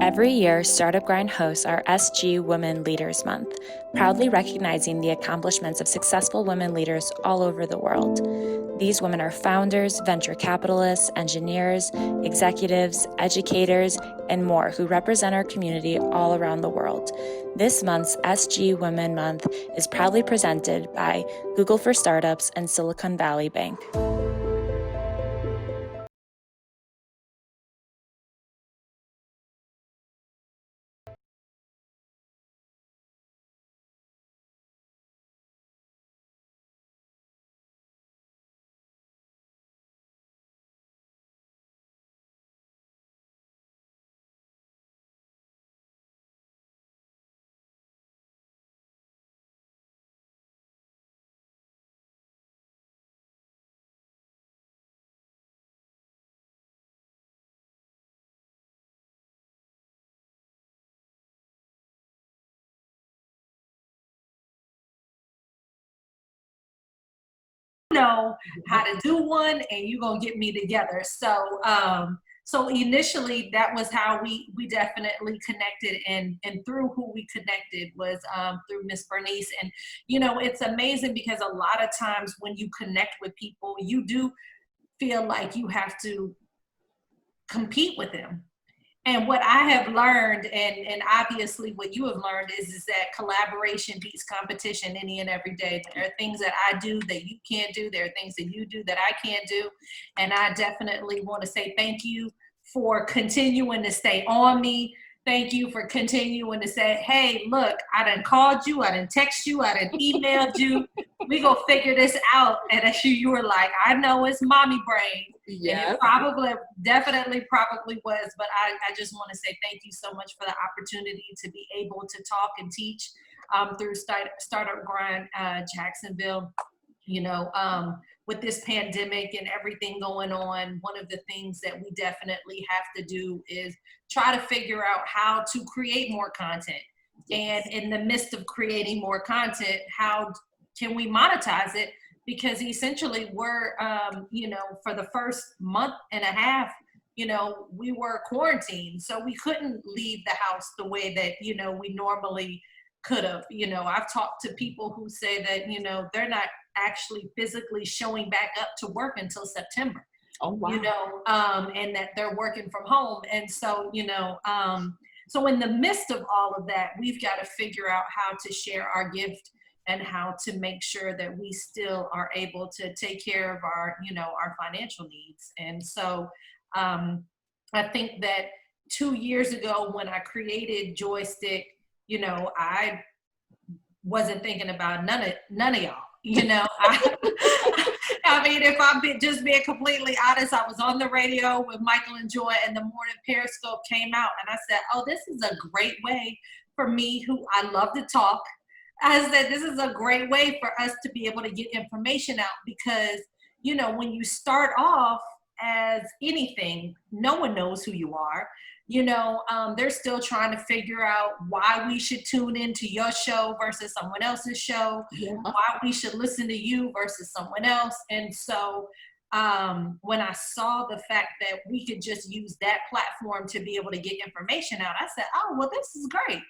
Every year, Startup Grind hosts our SG Women Leaders Month, proudly recognizing the accomplishments of successful women leaders all over the world. These women are founders, venture capitalists, engineers, executives, educators, and more who represent our community all around the world. This month's SG Women Month is proudly presented by Google for Startups and Silicon Valley Bank. Know how to do one, and you're gonna get me together. So initially that was how we definitely connected, and through who we connected was through Miss Bernice. And it's amazing because a lot of times when you connect with people, you do feel like you have to compete with them. And what I have learned, and obviously what you have learned, is that collaboration beats competition any and every day. There are things that I do that you can't do. There are things that you do that I can't do. And I definitely want to say thank you for continuing to stay on me. Thank you for continuing to say, hey, look, I done called you, I done text you, I done emailed you. We gonna figure this out. And as you were like, I know it's mommy brain. Yeah. And it probably was, but I just want to say thank you so much for the opportunity to be able to talk and teach through Startup Grind Jacksonville. With this pandemic and everything going on, one of the things that we definitely have to do is try to figure out how to create more content. Yes. And in the midst of creating more content, how can we monetize it? Because essentially we're, for the first month and a half, we were quarantined. So we couldn't leave the house the way that, we normally could have. I've talked to people who say that, they're not actually physically showing back up to work until September. Oh, wow. And that they're working from home. And so, so in the midst of all of that, we've got to figure out how to share our gift and how to make sure that we still are able to take care of our, our financial needs. And so I think that 2 years ago when I created Joystick, I wasn't thinking about none of y'all. I mean, if I'm just being completely honest, I was on the radio with Michael and Joy, and the morning Periscope came out, and I said, oh, this is a great way for me, who I love to talk. I said, this is a great way for us to be able to get information out, because, when you start off as anything, no one knows who you are. They're still trying to figure out why we should tune into your show versus someone else's show, why we should listen to you versus someone else. And so when I saw the fact that we could just use that platform to be able to get information out, I said, oh, well, this is great.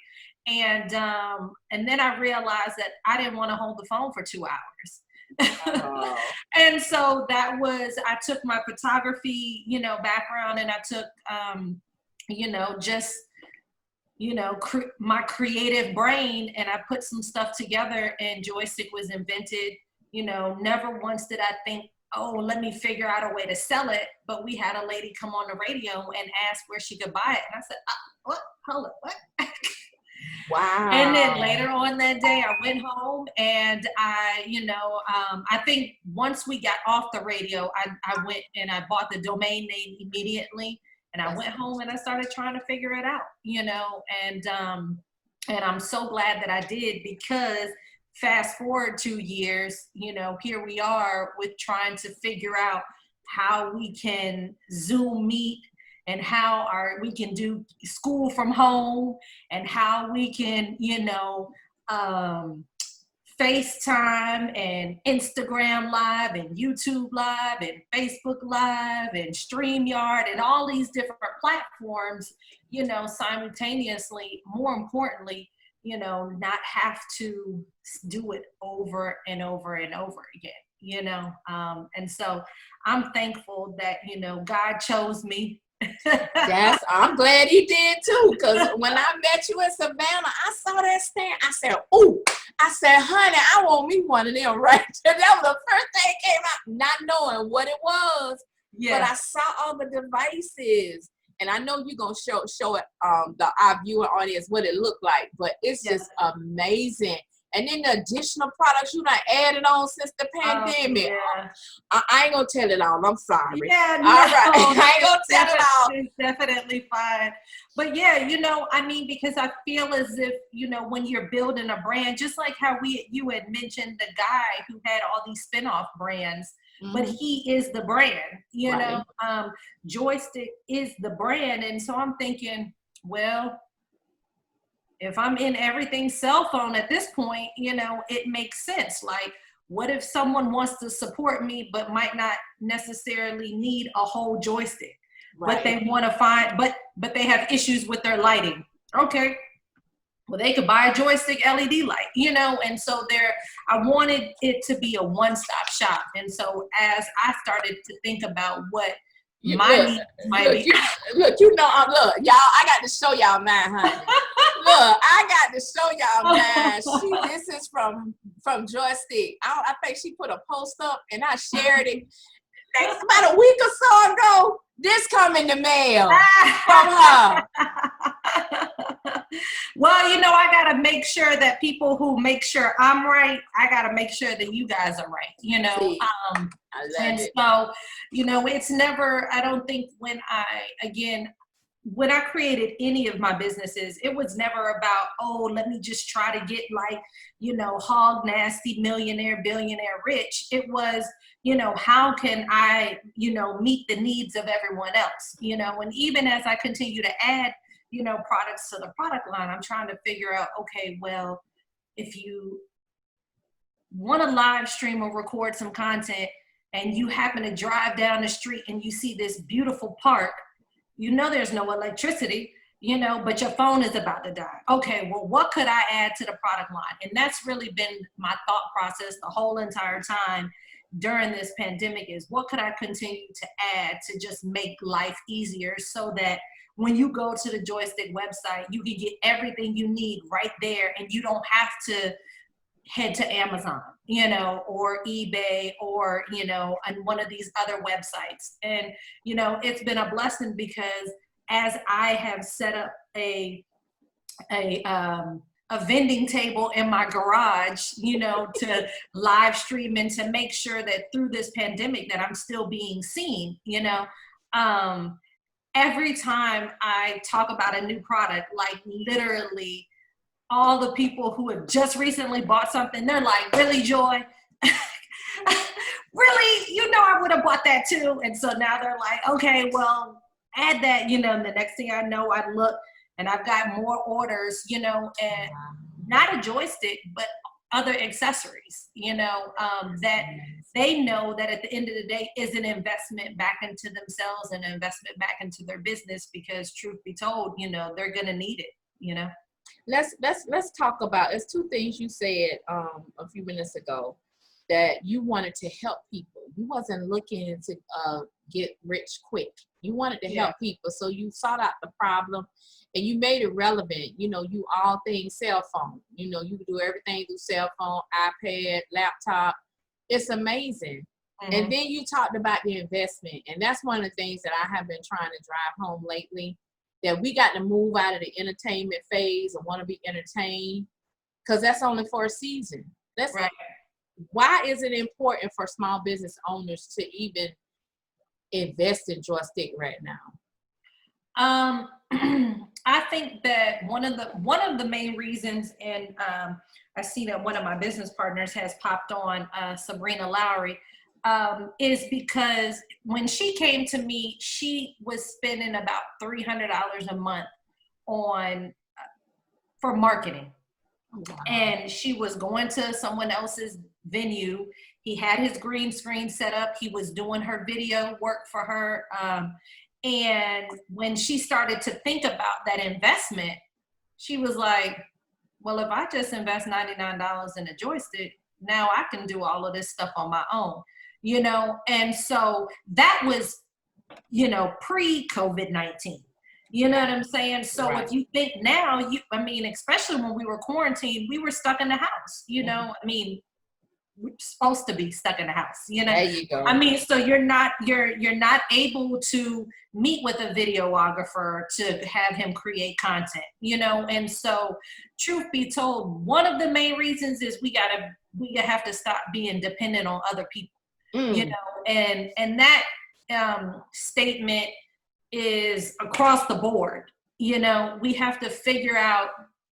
And then I realized that I didn't want to hold the phone for 2 hours. Oh. And so I took my photography, background, and I took, my creative brain, and I put some stuff together, and Joystick was invented. Never once did I think, oh, let me figure out a way to sell it. But we had a lady come on the radio and ask where she could buy it. And I said, what? Hold up, what? Wow. And then later on that day, I went home, and I think once we got off the radio, I went and I bought the domain name immediately. And I went home and I started trying to figure it out, and I'm so glad that I did, because fast forward 2 years, here we are with trying to figure out how we can Zoom meet, and how we can do school from home, and how we can, FaceTime and Instagram Live and YouTube Live and Facebook Live and StreamYard and all these different platforms, you know, simultaneously, more importantly, you know, not have to do it over and over and over again, you know? And so I'm thankful that, you know, God chose me. Yes, I'm glad he did too. Because when I met you in Savannah, I saw that stand. I said, "Ooh!" I said, "Honey, I want me one of them." Right? That was the first thing that came out, not knowing what it was. Yeah. But I saw all the devices, and I know you're gonna show it our viewer audience what it looked like. But it's just amazing. And then the additional products you done added on since the pandemic. Yeah. I ain't gonna tell it all. I'm sorry. Yeah, no, all right. I ain't gonna tell it all. It's definitely fine. But yeah, you know, I mean, because I feel as if, you know, when you're building a brand, just like how you had mentioned the guy who had all these spinoff brands, but he is the brand, you know, Joystick is the brand. And so I'm thinking, well, if I'm in everything cell phone at this point, you know, it makes sense. Like, what if someone wants to support me, but might not necessarily need a whole joystick, but they want to find, but they have issues with their lighting. Okay, well, they could buy a joystick LED light, you know? And so I wanted it to be a one-stop shop. And so as I started to think about what my needs might be. Look, you know, look, y'all, I got to show y'all mine, honey. Look, I got to show y'all mine. This is from Joystick. I think she put a post up and I shared it. About a week or so ago, this come in the mail from her. Well, you know, I got to make sure that people who make sure I'm right, I got to make sure that you guys are right, you know. I love it. So, you know, it's never, I don't think when I created any of my businesses, it was never about, oh, let me just try to get like, you know, hog nasty, millionaire, billionaire rich. It was, you know, how can I, you know, meet the needs of everyone else, you know? And even as I continue to add, you know, products to the product line, I'm trying to figure out, okay, well, if you want to live stream or record some content and you happen to drive down the street and you see this beautiful park, you know, there's no electricity, you know, but your phone is about to die. Okay, well, what could I add to the product line? And that's really been my thought process the whole entire time during this pandemic is what could I continue to add to just make life easier so that when you go to the Joystick website, you can get everything you need right there and you don't have to head to Amazon, you know, or eBay or, you know, on one of these other websites. And, you know, it's been a blessing because as I have set up a vending table in my garage, you know, to live stream and to make sure that through this pandemic that I'm still being seen, you know. Every time I talk about a new product, like literally all the people who have just recently bought something, they're like, really, Joy? Really? You know, I would have bought that too. And so now they're like, okay, well, add that, you know, and the next thing I know, I look and I've got more orders, you know, and not a joystick, but other accessories, you know, that they know that at the end of the day is an investment back into themselves and an investment back into their business because truth be told, you know, they're going to need it, you know. Let's talk about, it's two things you said a few minutes ago, that you wanted to help people. You wasn't looking to get rich quick. You wanted to help people. So you sought out the problem and you made it relevant. You know, you all things cell phone. You know, you do everything through cell phone, iPad, laptop. It's amazing. And then you talked about the investment. And that's one of the things that I have been trying to drive home lately, that we got to move out of the entertainment phase and want to be entertained, because that's only for a season. That's right. Why is it important for small business owners to even invest in Joystick right now? I think that one of the main reasons, and I see that one of my business partners has popped on, Sabrina Lowry, is because when she came to me, she was spending about $300 a month for marketing. Wow. And she was going to someone else's venue. He had his green screen set up. He was doing her video work for her. And when she started to think about that investment, she was like, well, if I just invest $99 in a joystick, now I can do all of this stuff on my own, you know? And so that was, you know, pre-COVID-19. You know what I'm saying? So Right. if you think now, I mean, especially when we were quarantined, we were stuck in the house, you know? I mean, we're supposed to be stuck in the house, you know? There you go. I mean, so you're not able to meet with a videographer to have him create content, you know? And so truth be told, one of the main reasons is we have to stop being dependent on other people, you know? And that statement is across the board. You know, we have to figure out,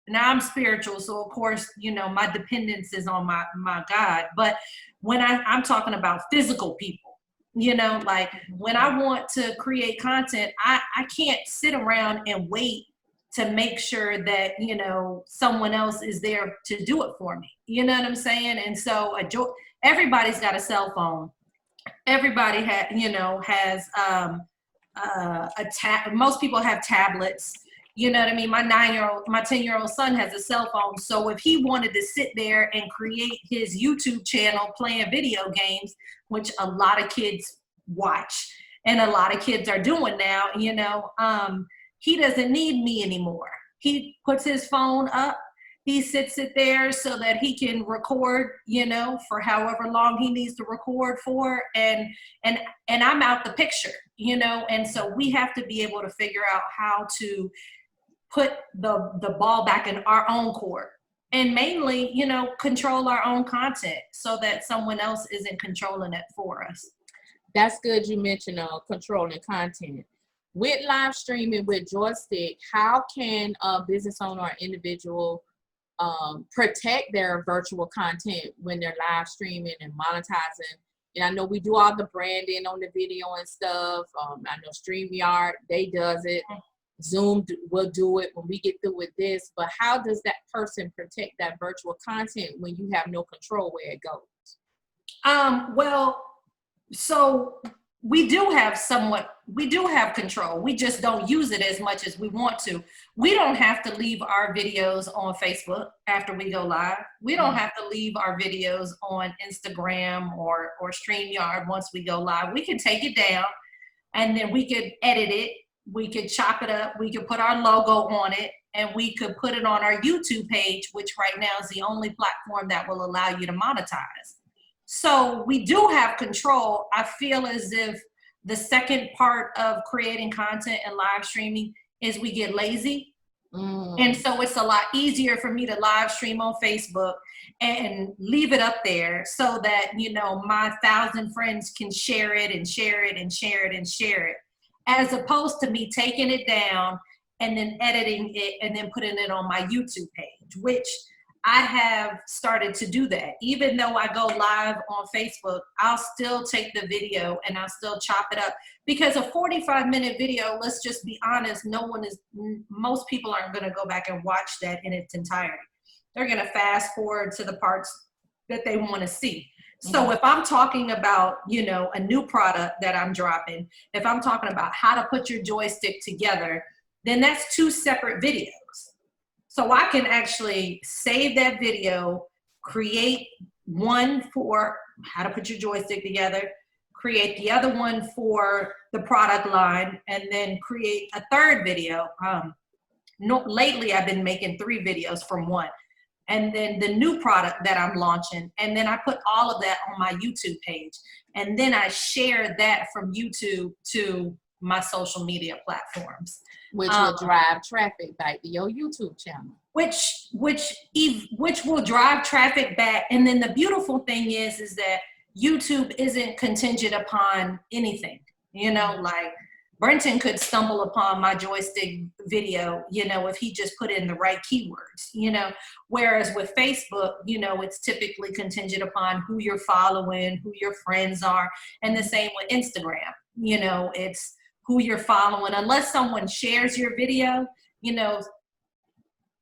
now I'm spiritual, so of course, you know, my dependence is on my God. But when I'm talking about physical people, you know, like when I want to create content, I can't sit around and wait to make sure that, you know, someone else is there to do it for me. You know what I'm saying? And so everybody's got a cell phone. Everybody has most people have tablets. You know what I mean? My 10-year-old son has a cell phone. So if he wanted to sit there and create his YouTube channel playing video games, which a lot of kids watch and a lot of kids are doing now, you know, he doesn't need me anymore. He puts his phone up. He sits it there so that he can record, you know, for however long he needs to record for, and I'm out the picture, you know. And so we have to be able to figure out how to put the ball back in our own court, and mainly, you know, control our own content so that someone else isn't controlling it for us. That's good you mentioned controlling content. With live streaming with Joystick, how can a business owner or individual protect their virtual content when they're live streaming and monetizing? And I know we do all the branding on the video and stuff. I know StreamYard, they does it. Zoom will do it when we get through with this. But how does that person protect that virtual content when you have no control where it goes? Well, so we do have control. We just don't use it as much as we want to. We don't have to leave our videos on Facebook after we go live. We don't have to leave our videos on Instagram or StreamYard once we go live. We can take it down and then we could edit it. We could chop it up. We could put our logo on it, and we could put it on our YouTube page, which right now is the only platform that will allow you to monetize. So we do have control. I feel as if the second part of creating content and live streaming is we get lazy. And so it's a lot easier for me to live stream on Facebook and leave it up there so that, you know, my 1,000 friends can share it and share it and share it and share it, as opposed to me taking it down and then editing it and then putting it on my YouTube page, which I have started to do that. Even though I go live on Facebook, I'll still take the video and I'll still chop it up, because a 45-minute video, let's just be honest, most people aren't gonna go back and watch that in its entirety. They're gonna fast forward to the parts that they wanna see. So if I'm talking about, you know, a new product that I'm dropping, if I'm talking about how to put your joystick together, then that's 2 separate videos. So I can actually save that video, create one for how to put your joystick together, create the other one for the product line, and then create a 3rd video. Lately, I've been making 3 videos from one. And then the new product that I'm launching, and then I put all of that on my YouTube page. And then I share that from YouTube to my social media platforms. Which will drive traffic back to your YouTube channel. Which will drive traffic back. And then the beautiful thing is that YouTube isn't contingent upon anything. You know, like Brenton could stumble upon my joystick video, you know, if he just put in the right keywords, you know, whereas with Facebook, you know, it's typically contingent upon who you're following, who your friends are. And the same with Instagram, you know, it's who you're following. Unless someone shares your video, you know,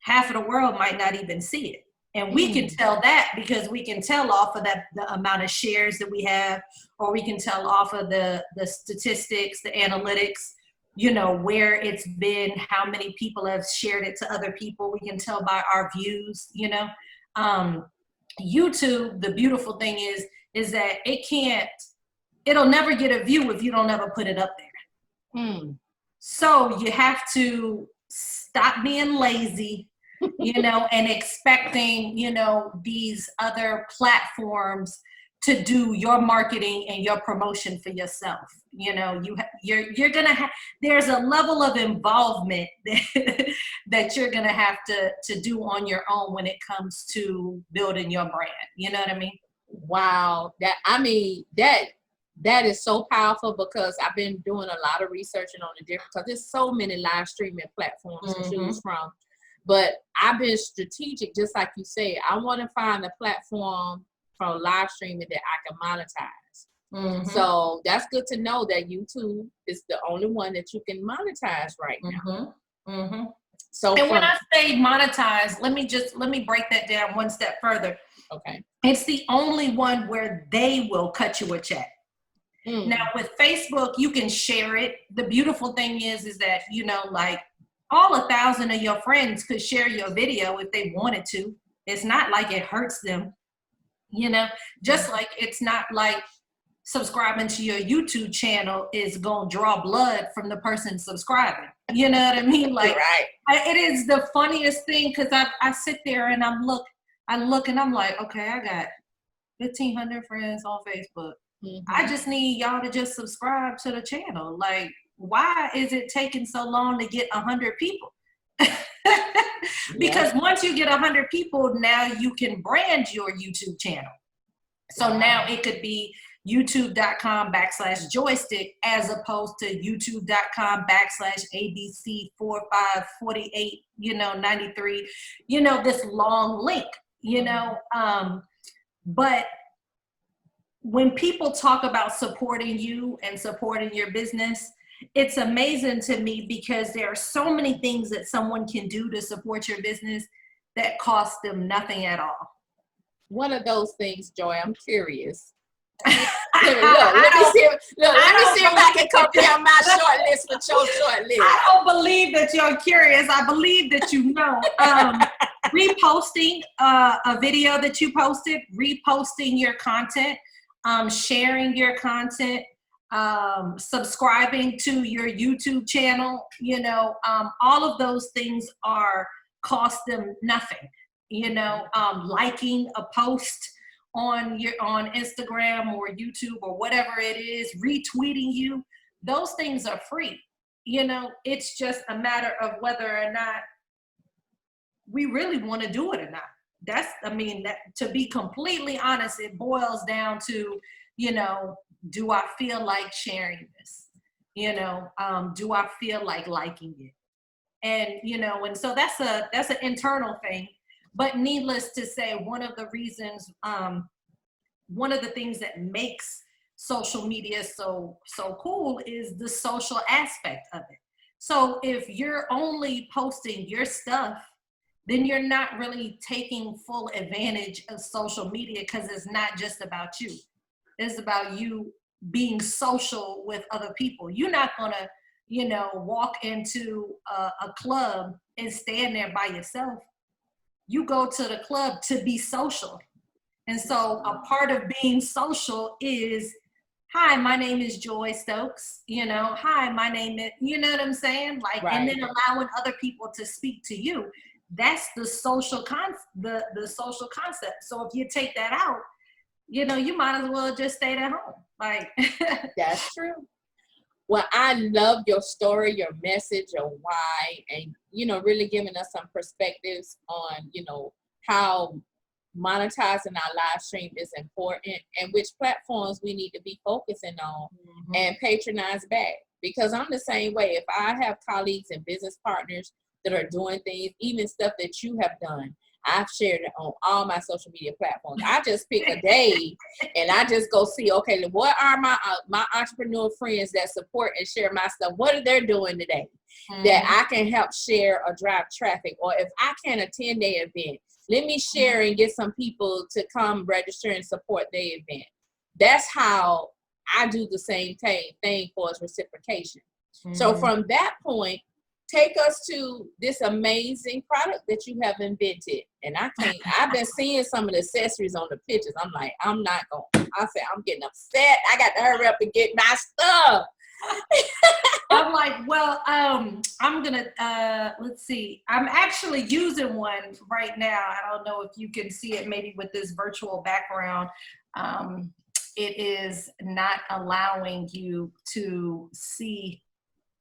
half of the world might not even see it. And we can tell that because we can tell off of that the amount of shares that we have, or we can tell off of the statistics, the analytics, you know, where it's been, how many people have shared it to other people. We can tell by our views, you know. YouTube, the beautiful thing is that it'll never get a view if you don't ever put it up there. So you have to stop being lazy, you know, and expecting, you know, these other platforms to do your marketing and your promotion for yourself. You know, you're gonna have, there's a level of involvement that you're gonna have to do on your own when it comes to building your brand. You know what I mean? Wow, that is so powerful, because I've been doing a lot of researching on the different, because there's so many live streaming platforms to choose from. But I've been strategic, just like you say. I want to find a platform from live streaming that I can monetize. So that's good to know that YouTube is the only one that you can monetize right now. So, and when I say monetize, let me break that down one step further. Okay. It's the only one where they will cut you a check. Now with Facebook, you can share it. The beautiful thing is that, you know, like all 1,000 of your friends could share your video if they wanted to. It's not like it hurts them, you know, just like it's not like subscribing to your YouTube channel is going to draw blood from the person subscribing. You know what I mean? Like, it is the funniest thing, because I sit there and I look and I'm like, okay, I got 1,500 friends on Facebook. I just need y'all to just subscribe to the channel. Like, why is it taking so long to get 100 people? Because once you get 100 people, now you can brand your YouTube channel. So now it could be youtube.com/joystick as opposed to youtube.com/ABC4548, you know, 93, you know, this long link, you know. But when people talk about supporting you and supporting your business, it's amazing to me, because there are so many things that someone can do to support your business that cost them nothing at all. One of those things, Joy, I'm curious. Let me see if I can compare my short list with your short list. I don't believe that you're curious. I believe that you know. Reposting a video that you posted, reposting your content, sharing your content, subscribing to your YouTube channel, you know, all of those things cost them nothing. You know, liking a post on Instagram or YouTube or whatever it is, retweeting you, those things are free. You know, it's just a matter of whether or not we really want to do it or not. To be completely honest, it boils down to, you know, do I feel like sharing this? You know, do I feel like liking it? And, you know, and so that's an internal thing. But needless to say, one of the reasons, one of the things that makes social media so cool is the social aspect of it. So if you're only posting your stuff, then you're not really taking full advantage of social media, because it's not just about you. It's about you being social with other people. You're not gonna, you know, walk into a club and stand there by yourself. You go to the club to be social. And so a part of being social is, hi, my name is Joy Stokes. You know, hi, my name is, you know what I'm saying? Like, and then allowing other people to speak to you. That's the social the social concept. So if you take that out, you know, you might as well just stay at home. Like, that's true. Well, I love your story, your message, your why, and, you know, really giving us some perspectives on, you know, how monetizing our live stream is important and which platforms we need to be focusing on and patronize back. Because I'm the same way. If I have colleagues and business partners that are doing things, even stuff that you have done, I've shared it on all my social media platforms. I just pick a day and I just go see, okay, what are my entrepreneur friends that support and share my stuff? What are they doing today that I can help share or drive traffic? Or if I can attend their event, let me share and get some people to come register and support their event. That's how I do the same thing for as reciprocation. So from that point, take us to this amazing product that you have invented. And I've been seeing some of the accessories on the pictures. I'm like, I'm getting upset. I got to hurry up and get my stuff. I'm like, well, I'm gonna, let's see. I'm actually using one right now. I don't know if you can see it maybe with this virtual background. It is not allowing you to see.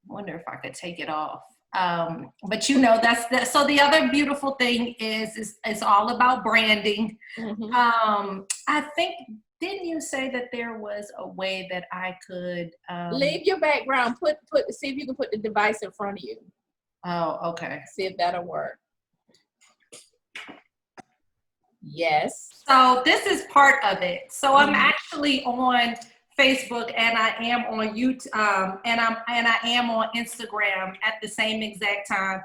I wonder if I could take it off. But you know, so the other beautiful thing is it's all about branding. I think, didn't you say that there was a way that I could leave your background, see if you can put the device in front of you. Oh, okay. See if that'll work. Yes. So this is part of it. So I'm actually on Facebook and I am on YouTube and I am on Instagram at the same exact time.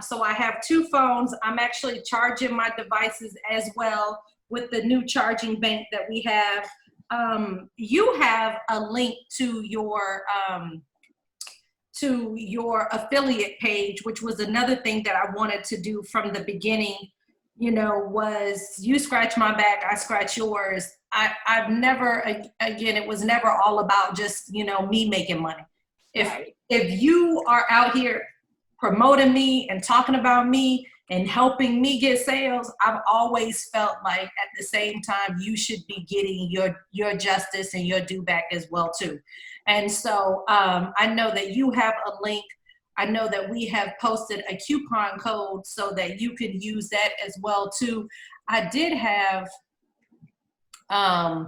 So I have two phones. I'm actually charging my devices as well with the new charging bank that we have. You have a link to your affiliate page, which was another thing that I wanted to do from the beginning. You know, was you scratch my back, I scratch yours. I've never, again, it was never all about just, you know, me making money. If you are out here promoting me and talking about me and helping me get sales, I've always felt like at the same time, you should be getting your justice and your due back as well too. And so I know that you have a link. I know that we have posted a coupon code so that you can use that as well too. I did have a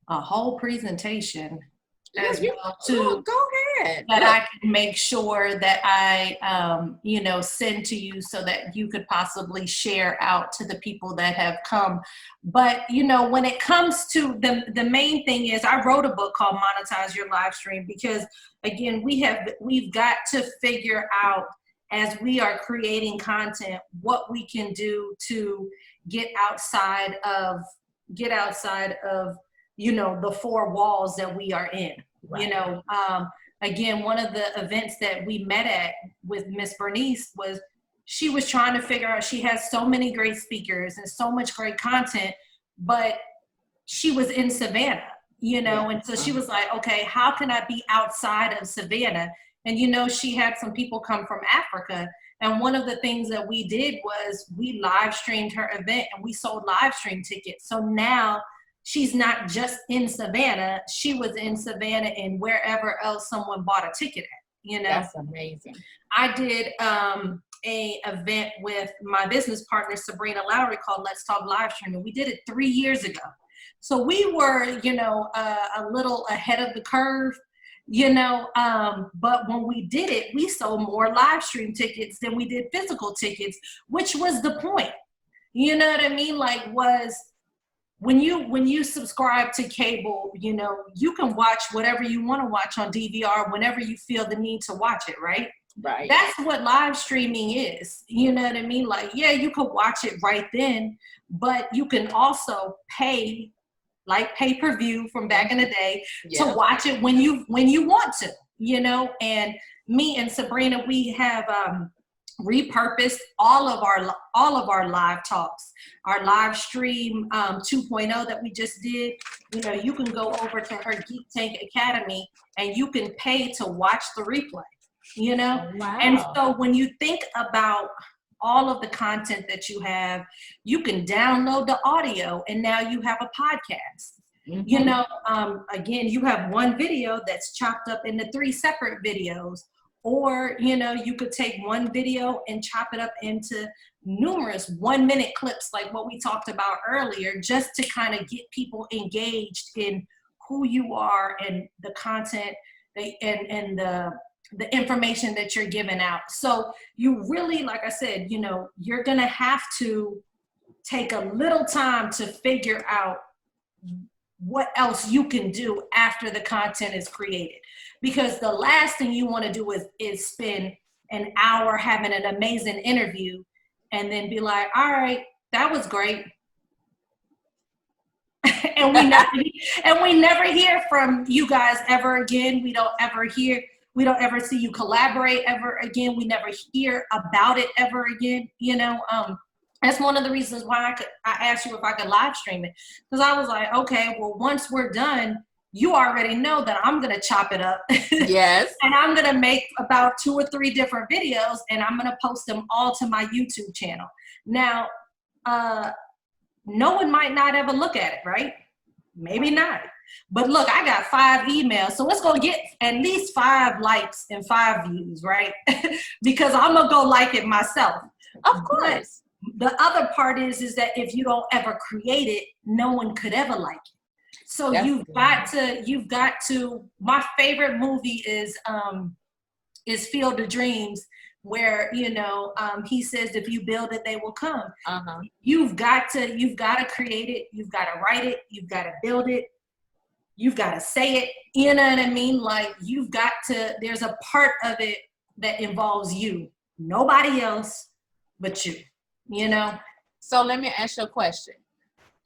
whole presentation as well too. Go ahead. That I can make sure that I, you know, send to you so that you could possibly share out to the people that have come. But, you know, when it comes to the main thing is I wrote a book called Monetize Your Live Stream because, again, we've got to figure out as we are creating content what we can do to get outside of, you know, the four walls that we are in. Right. You know, again, one of the events that we met at with Miss Bernice was she was trying to figure out, she has so many great speakers and so much great content, but she was in Savannah, you know, and so she was like, okay, how can I be outside of Savannah? And, you know, she had some people come from Africa. And one of the things that we did was we live streamed her event and we sold live stream tickets. So now she's not just in Savannah, she was in Savannah and wherever else someone bought a ticket at, you know? That's amazing. I did a event with my business partner, Sabrina Lowry, called Let's Talk Livestream, and we did it 3 years ago. So we were, you know, a little ahead of the curve, you know, but when we did it, we sold more live stream tickets than we did physical tickets, which was the point. You know what I mean? Like, was when you subscribe to cable, you know, you can watch whatever you want to watch on DVR whenever you feel the need to watch it, right? Right. That's what live streaming is. You know what I mean? Like, yeah, you could watch it right then, but you can also pay, like pay-per-view from back in the day, to watch it when you want to, you know. And me and Sabrina, we have repurposed all of our live talks, our live stream 2.0 that we just did. You know, you can go over to her Geek Tank Academy and you can pay to watch the replay, you know. Wow. And so when you think about all of the content that you have, you can download the audio and now you have a podcast. You know, again, you have one video that's chopped up into 3 separate videos. Or, you know, you could take one video and chop it up into numerous 1-minute clips like what we talked about earlier, just to kind of get people engaged in who you are and the content and the information that you're giving out. So you really, like I said, you know, you're going to have to take a little time to figure out what else you can do after the content is created. Because the last thing you want to do is spend an hour having an amazing interview and then be like, all right, that was great. and we never hear from you guys ever again. We don't ever see you collaborate ever again. We never hear about it ever again. You know, that's one of the reasons why I asked you if I could live stream it. Because I was like, okay, well, once we're done, you already know that I'm going to chop it up. Yes. And I'm going to make about 2 or 3 different videos, and I'm going to post them all to my YouTube channel. Now, no one might not ever look at it, right? Maybe not. But look, I got 5 emails, so it's going to get at least 5 likes and 5 views, right? Because I'm going to go like it myself. Of course. But the other part is that if you don't ever create it, no one could ever like it. So you've got to, my favorite movie is Field of Dreams, where, you know, he says, if you build it, they will come. Uh-huh. You've got to create it. You've got to write it. You've got to build it. You've got to say it. You know what I mean? Like, there's a part of it that involves you, nobody else but you, you know? So let me ask you a question.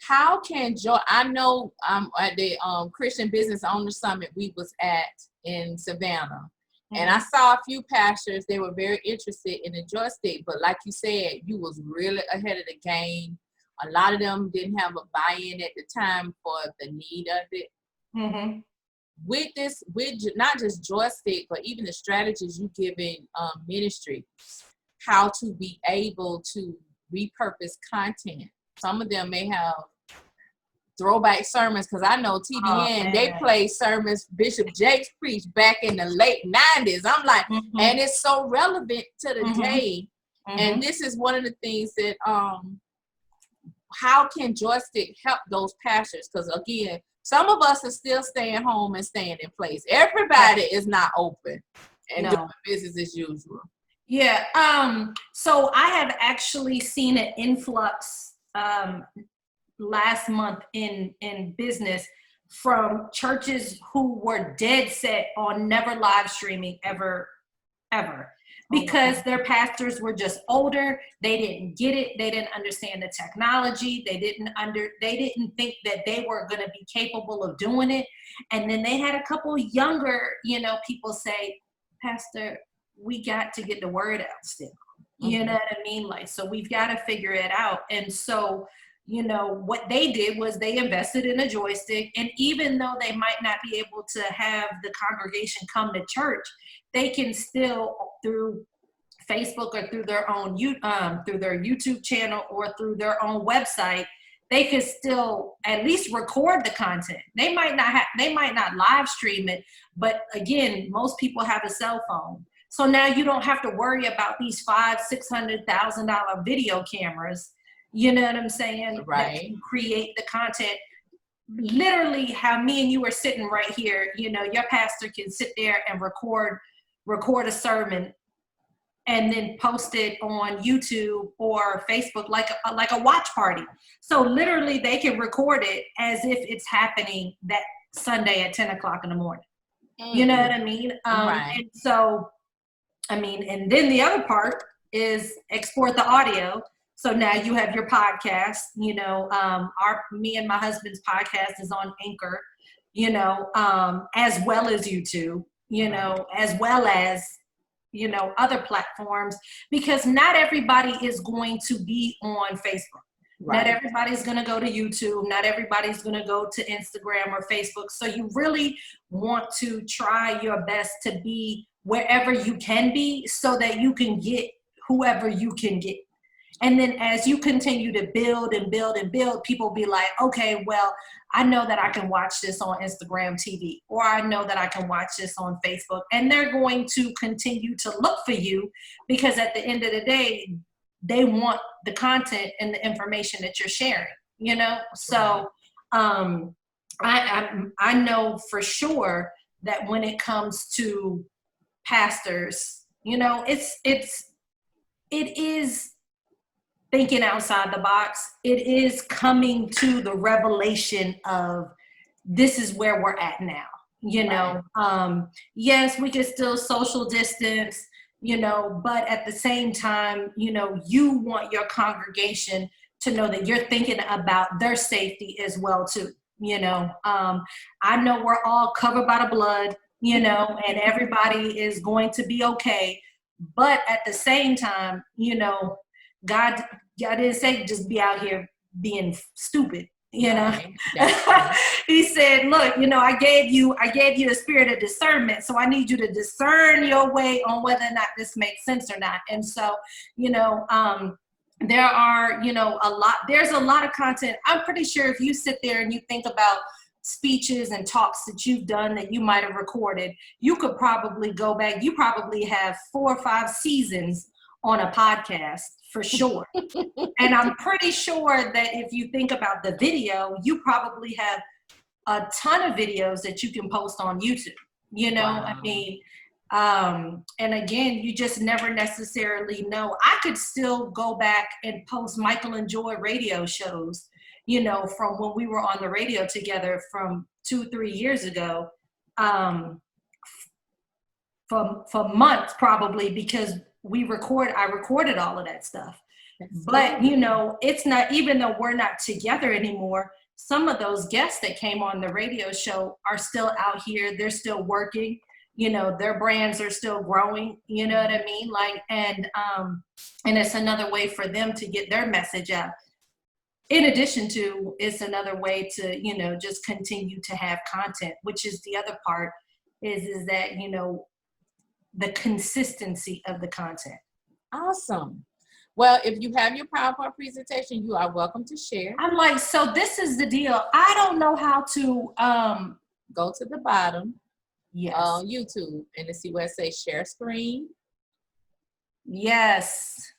How can I know at the Christian Business Owner Summit we was at in Savannah, and I saw a few pastors, they were very interested in the joystick, but like you said, you was really ahead of the game. A lot of them didn't have a buy-in at the time for the need of it. Mm-hmm. With not just joystick, but even the strategies you give in ministry, how to be able to repurpose content. Some of them may have throwback sermons, because I know TBN, they play sermons Bishop Jakes preached back in the late 90s. I'm like, and it's so relevant to the day. And this is one of the things that, how can joystick help those pastors? Because again, some of us are still staying home and staying in place. Everybody is not open and doing business as usual. Yeah. So I have actually seen an influx last month in business from churches who were dead set on never live streaming ever, because their pastors were just older. They didn't get it. They didn't understand the technology. They didn't think that they were going to be capable of doing it. And then they had a couple younger, you know, people say, Pastor, we got to get the word out still. You know what I mean? Like, so we've got to figure it out. And so, you know, what they did was they invested in a joystick. And even though they might not be able to have the congregation come to church, they can still, through Facebook or through their own through their YouTube channel or through their own website, they can still at least record the content. They might not live stream it, but again, most people have a cell phone. So now you don't have to worry about these $500,000-$600,000 video cameras. You know what I'm saying? Right. That can create the content. Literally, how me and you are sitting right here. You know, your pastor can sit there and record a sermon, and then post it on YouTube or Facebook like a watch party. So literally, they can record it as if it's happening that Sunday at 10 o'clock in the morning. You know what I mean? Right. And so, I mean, and then the other part is export the audio. So now you have your podcast, you know, me and my husband's podcast is on Anchor, you know, as well as YouTube, you know, as well as, you know, other platforms, because not everybody is going to be on Facebook. Right. Not everybody's going to go to YouTube. Not everybody's going to go to Instagram or Facebook. So you really want to try your best to be wherever you can be so that you can get whoever you can get. And then as you continue to build and build and build, people be like, okay, well, I know that I can watch this on Instagram TV, or I know that I can watch this on Facebook. And they're going to continue to look for you, because at the end of the day, they want the content and the information that you're sharing, you know? So I know for sure that when it comes to pastors, you know, it is thinking outside the box. It is coming to the revelation of this is where we're at now. You know, yes, we can still social distance, you know, but at the same time, you know, you want your congregation to know that you're thinking about their safety as well too. You know, I know we're all covered by the blood, you know, and everybody is going to be okay. But at the same time, you know, God didn't say just be out here being stupid. You know, he said, look, you know, I gave you a spirit of discernment. So I need you to discern your way on whether or not this makes sense or not. And so, you know, there are, you know, there's a lot of content. I'm pretty sure if you sit there and you think about speeches and talks that you've done that you might have recorded, you could probably go back. You probably have 4 or 5 seasons on a podcast for sure. And I'm pretty sure that if you think about the video, you probably have a ton of videos that you can post on YouTube, you know. Wow. I mean, and again, you just never necessarily know. I could still go back and post Michael and Joy radio shows, you know, from when we were on the radio together from 2-3 years ago, for months probably, because I recorded all of that stuff. But, you know, it's not, even though we're not together anymore, some of those guests that came on the radio show are still out here. They're still working, you know, their brands are still growing, you know what I mean? Like, and it's another way for them to get their message out. In addition to, it's another way to, you know, just continue to have content, which is the other part is that, you know, the consistency of the content. Awesome. Well, if you have your PowerPoint presentation, you are welcome to share. I'm like, so this is the deal. I don't know how to go to the bottom on YouTube and see where it says share screen. Yes.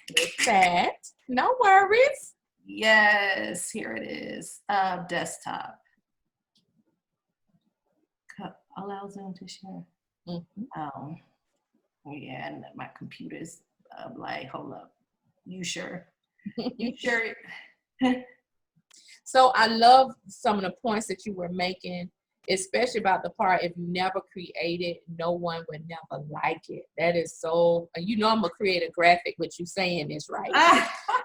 With that. No worries. Yes, here it is. Desktop. Allow Zoom to share. Mm-hmm. Yeah, and my computer's like, hold up. You sure? You sure? So I love some of the points that you were making, especially about the part, if you never created, no one would never like it. That is so, you know, I'm gonna create a graphic, what you saying is right.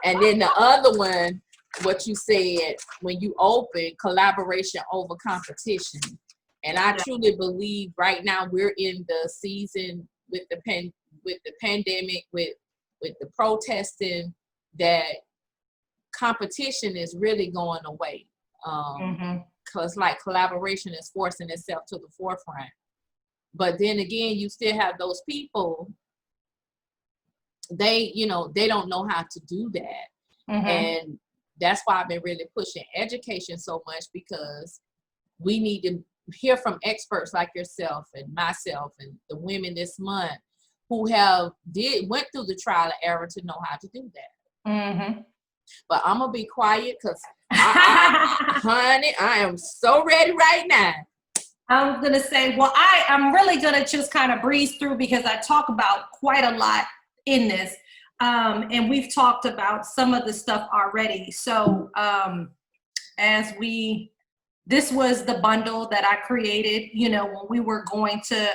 And then the other one, what you said, when you open, collaboration over competition. And I truly believe right now we're in the season with the pandemic, with the protesting, that competition is really going away. Because like collaboration is forcing itself to the forefront. But then again, you still have those people, they, you know, they don't know how to do that. And that's why I've been really pushing education so much, because we need to hear from experts like yourself and myself and the women this month who went through the trial and error to know how to do that. But I'm gonna be quiet because honey, I am so ready right now. I'm gonna say, well, I'm really gonna just kind of breeze through because I talk about quite a lot in this. And we've talked about some of the stuff already. So this was the bundle that I created, you know, when we were going to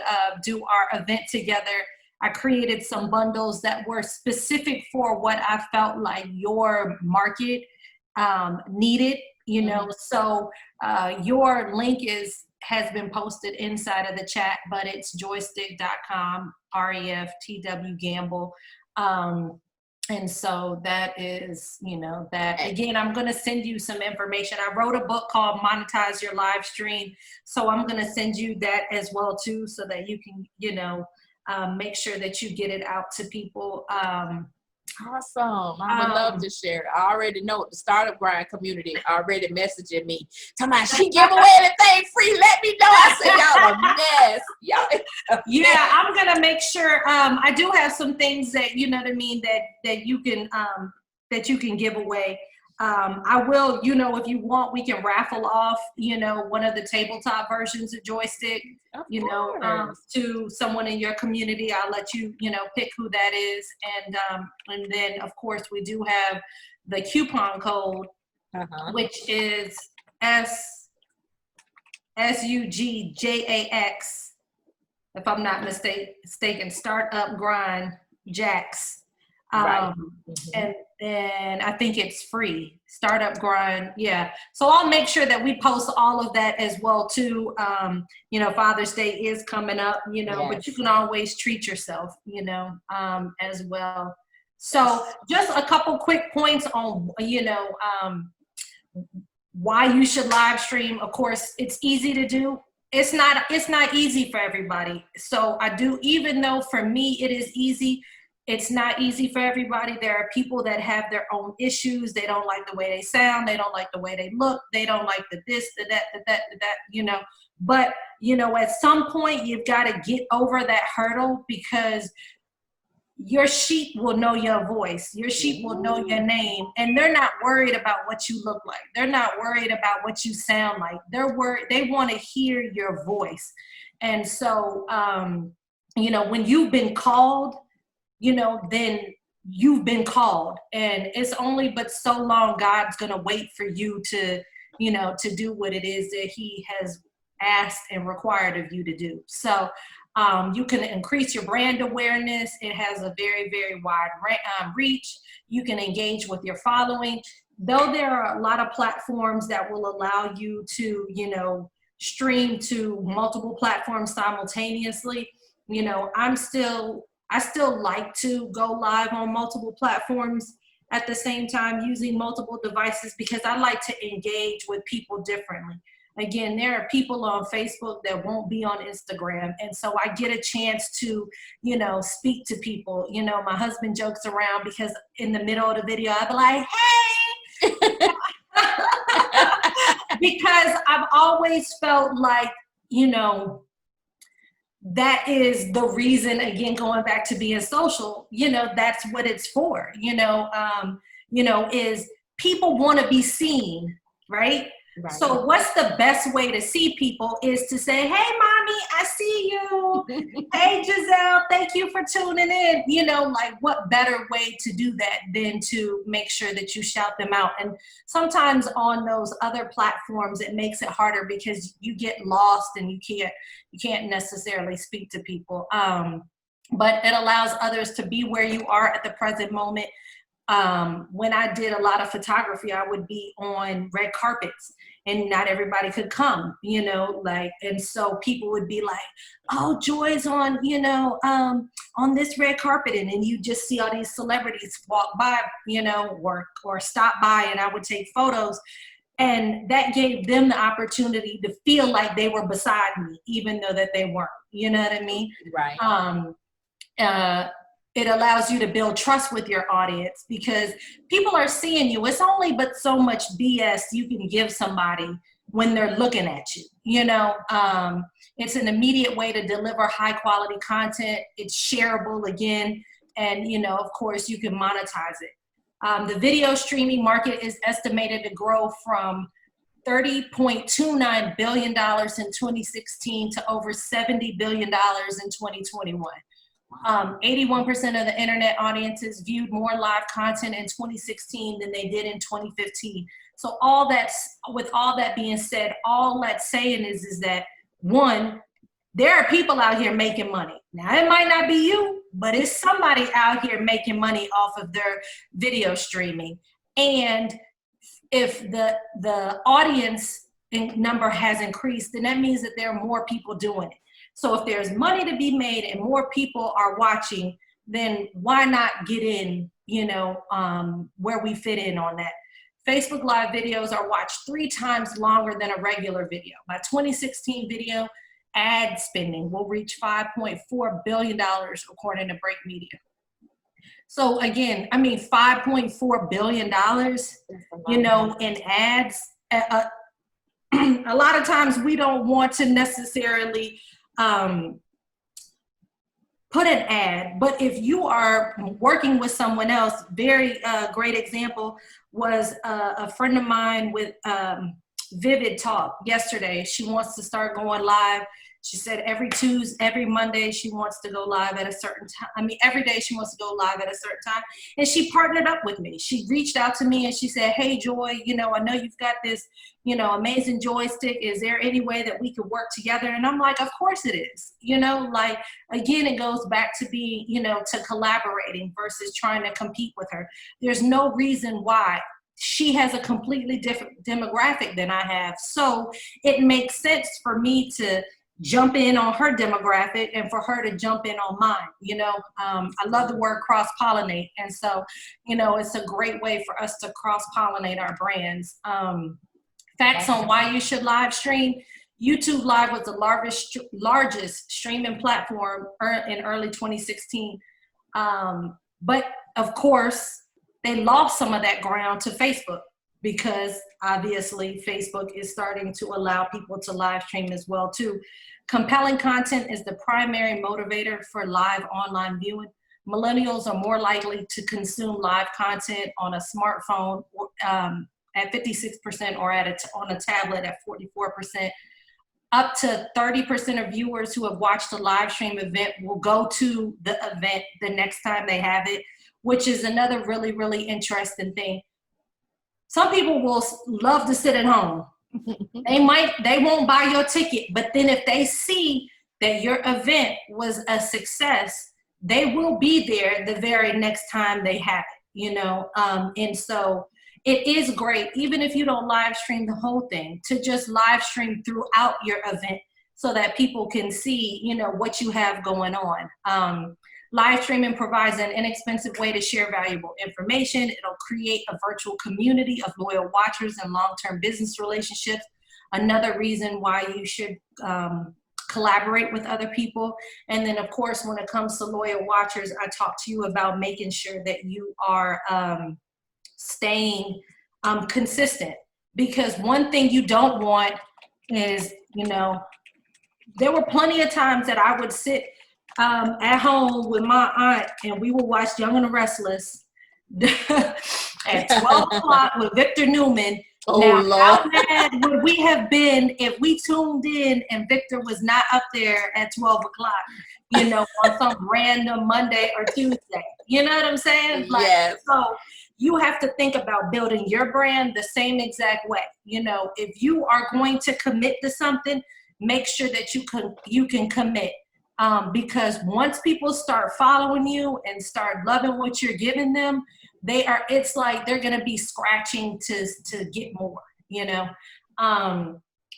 do our event together. I created some bundles that were specific for what I felt like your market needed, you know. So your link has been posted inside of the chat, but it's joystik.com, REFTW Gamble. And so that is, you know, that again, I'm going to send you some information. I wrote a book called Monetize Your Live Stream. So I'm going to send you that as well too, so that you can, you know, make sure that you get it out to people. Awesome. I would love to share it. I already know the Startup Grind community already messaging me. Talking about, she give away anything free, let me know. I said, y'all a mess. Y'all yeah, I'm going to make sure. I do have some things that, you know what I mean, that you can give away. I will, if you want, we can raffle off, one of the tabletop versions of Joystick, Of course. to someone in your community. I'll let you, pick who that is. And then of course we do have the coupon code, which is SUGJAX, if I'm not mistaken, Startup Grind Jax. Right. And then I think it's free, Startup Grind. Yeah. So I'll make sure that we post all of that as well too. Father's Day is coming up, but you can always treat yourself, as well. So just a couple quick points on, why you should live stream. Of course, it's easy to do. It's not easy for everybody. So even though for me it is easy, it's not easy for everybody. There are people that have their own issues. They don't like the way they sound. They don't like the way they look. They don't like the this, the that, But, at some point you've got to get over that hurdle, because your sheep will know your voice. Your sheep will know your name, and they're not worried about what you look like. They're not worried about what you sound like. They're worried. They want to hear your voice. And so, when you've been called, then you've been called, and it's only but so long God's going to wait for you to, to do what it is that he has asked and required of you to do. So, you can increase your brand awareness. It has a very, very wide reach. You can engage with your following. Though there are a lot of platforms that will allow you to, stream to multiple platforms simultaneously, I still like to go live on multiple platforms at the same time using multiple devices, because I like to engage with people differently. Again, there are people on Facebook that won't be on Instagram. And so I get a chance to, speak to people. My husband jokes around because in the middle of the video, I'll be like, hey, because I've always felt like, that is the reason, again, going back to being social, that's what it's for, is people want to be seen, right? Right. So what's the best way to see people is to say, hey, mommy, I see you. Hey, Giselle, thank you for tuning in. What better way to do that than to make sure that you shout them out? And sometimes on those other platforms, it makes it harder because you get lost and you can't necessarily speak to people. But it allows others to be where you are at the present moment. When I did a lot of photography, I would be on red carpets and not everybody could come, and so people would be like, oh, Joy's on, on this red carpet. And then you just see all these celebrities walk by, or stop by, and I would take photos. And that gave them the opportunity to feel like they were beside me, even though that they weren't, you know what I mean? Right. It allows you to build trust with your audience because people are seeing you. It's only but so much BS you can give somebody when they're looking at you. It's an immediate way to deliver high quality content. It's shareable again. And, of course, you can monetize it. The video streaming market is estimated to grow from $30.29 billion in 2016 to over $70 billion in 2021. 81% of the internet audiences viewed more live content in 2016 than they did in 2015. So with all that being said, all that's saying is that, one, there are people out here making money. Now, it might not be you, but it's somebody out here making money off of their video streaming. And if the audience number has increased, then that means that there are more people doing it. So if there's money to be made and more people are watching, then why not get in, where we fit in on that? Facebook Live videos are watched 3 times longer than a regular video. By 2016 video, ad spending will reach $5.4 billion, according to Break Media. So again, $5.4 billion, in ads. A lot of times we don't want to necessarily put an ad. But if you are working with someone else, very great example was a friend of mine with Vivid Talk yesterday. She wants to start going live. She said every Monday she wants to go live at a certain time. I mean, every day she wants to go live at a certain time. And she partnered up with me. She reached out to me and she said, hey, Joy, you know, I know you've got this, you know, amazing joystick. Is there any way that we could work together? And I'm like, of course it is. You know, like, again, it goes back to being, you know, to collaborating versus trying to compete with her. There's no reason why. She has a completely different demographic than I have. So it makes sense for me to jump in on her demographic and for her to jump in on mine. You know, I love the word cross-pollinate. And so, you know, it's a great way for us to cross-pollinate our brands. Facts on why you should live stream. YouTube Live was the largest streaming platform in early 2016. But of course, they lost some of that ground to Facebook, because obviously Facebook is starting to allow people to live stream as well too. Compelling content is the primary motivator for live online viewing. Millennials are more likely to consume live content on a smartphone at 56% or on a tablet at 44%. Up to 30% of viewers who have watched a live stream event will go to the event the next time they have it, which is another really, really interesting thing. Some people will love to sit at home. They won't buy your ticket, but then if they see that your event was a success, they will be there the very next time they have it, you know? And so it is great, even if you don't live stream the whole thing, to just live stream throughout your event so that people can see, you know, what you have going on. Live streaming provides an inexpensive way to share valuable information. It'll create a virtual community of loyal watchers and long-term business relationships. Another reason why you should collaborate with other people. And then of course, when it comes to loyal watchers, I talked to you about making sure that you are staying consistent, because one thing you don't want is, you know, there were plenty of times that I would sit at home with my aunt and we would watch Young and the Restless at 12 o'clock with Victor Newman. Oh, now, Lord. how mad would we have been if we tuned in and Victor was not up there at 12 o'clock, you know, on some random Monday or Tuesday? You know what I'm saying? Like, yes. So you have to think about building your brand the same exact way. You know, if you are going to commit to something, make sure that you can commit. Because once people start following you and start loving what you're giving them, it's like they're going to be scratching to get more, you know.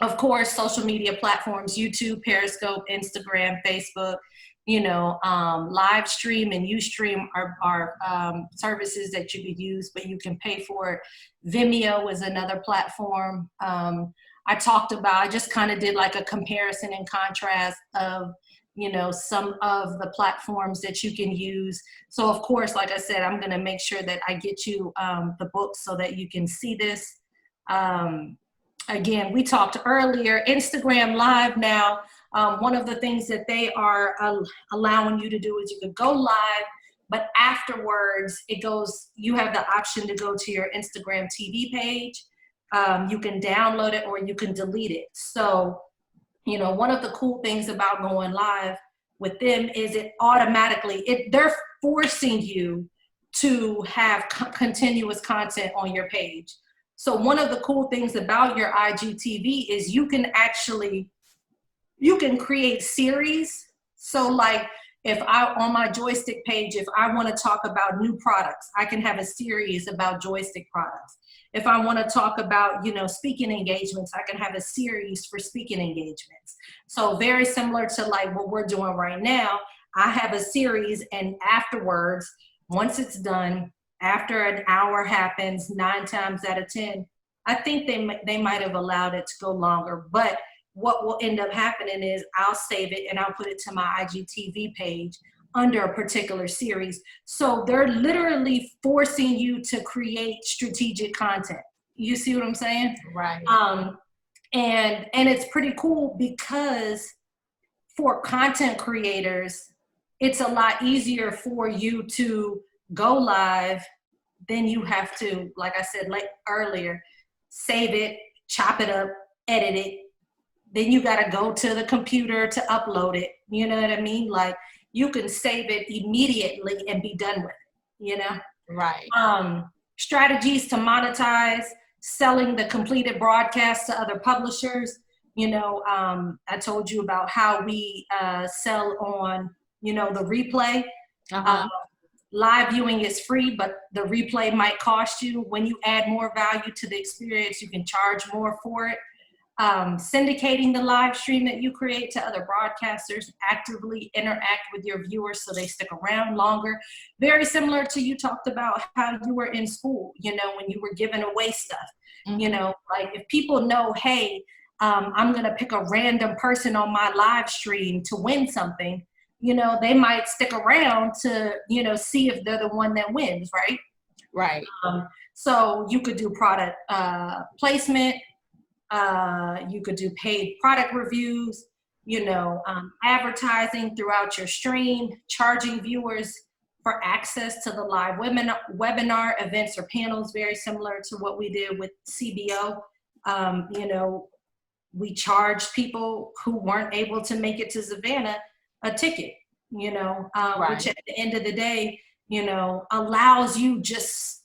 Of course, social media platforms, YouTube, Periscope, Instagram, Facebook, you know, Livestream and Ustream are services that you could use, but you can pay for it. Vimeo is another platform. I just kind of did like a comparison and contrast of, you know, some of the platforms that you can use. So of course, like I said, I'm gonna make sure that I get you the book so that you can see this. Again, we talked earlier, Instagram Live now, one of the things that they are allowing you to do is you could go live, but afterwards you have the option to go to your Instagram TV page. You can download it or you can delete it. So, you know, one of the cool things about going live with them is it automatically, they're forcing you to have continuous content on your page. So one of the cool things about your IGTV is you can create series. So like on my joystick page, if I want to talk about new products, I can have a series about joystick products. If I want to talk about, you know, speaking engagements, I can have a series for speaking engagements. So very similar to like what we're doing right now, I have a series, and afterwards, once it's done, after an hour happens, 9 times out of 10, I think they might have allowed it to go longer, but what will end up happening is I'll save it and I'll put it to my IGTV page under a particular series. So they're literally forcing you to create strategic content. You see what I'm saying? Right. And it's pretty cool because for content creators, it's a lot easier for you to go live. Then you have to, like I said like earlier, save it, chop it up, edit it. Then you got to go to the computer to upload it. You know what I mean? Like, you can save it immediately and be done with it, you know? Right. Strategies to monetize, selling the completed broadcast to other publishers. You know, I told you about how we sell on, you know, the replay. Live viewing is free, but the replay might cost you. When you add more value to the experience, you can charge more for it. Syndicating the live stream that you create to other broadcasters, actively interact with your viewers so they stick around longer. Very similar to, you talked about how you were in school, you know, when you were giving away stuff. You know, like, if people know, hey, I'm going to pick a random person on my live stream to win something, you know, they might stick around to, you know, see if they're the one that wins, right? Right. So you could do product placement. You could do paid product reviews, you know, advertising throughout your stream, charging viewers for access to the live webinar events or panels, very similar to what we did with CBO. You know, we charged people who weren't able to make it to Savannah a ticket, you know, which at the end of the day, you know, allows you just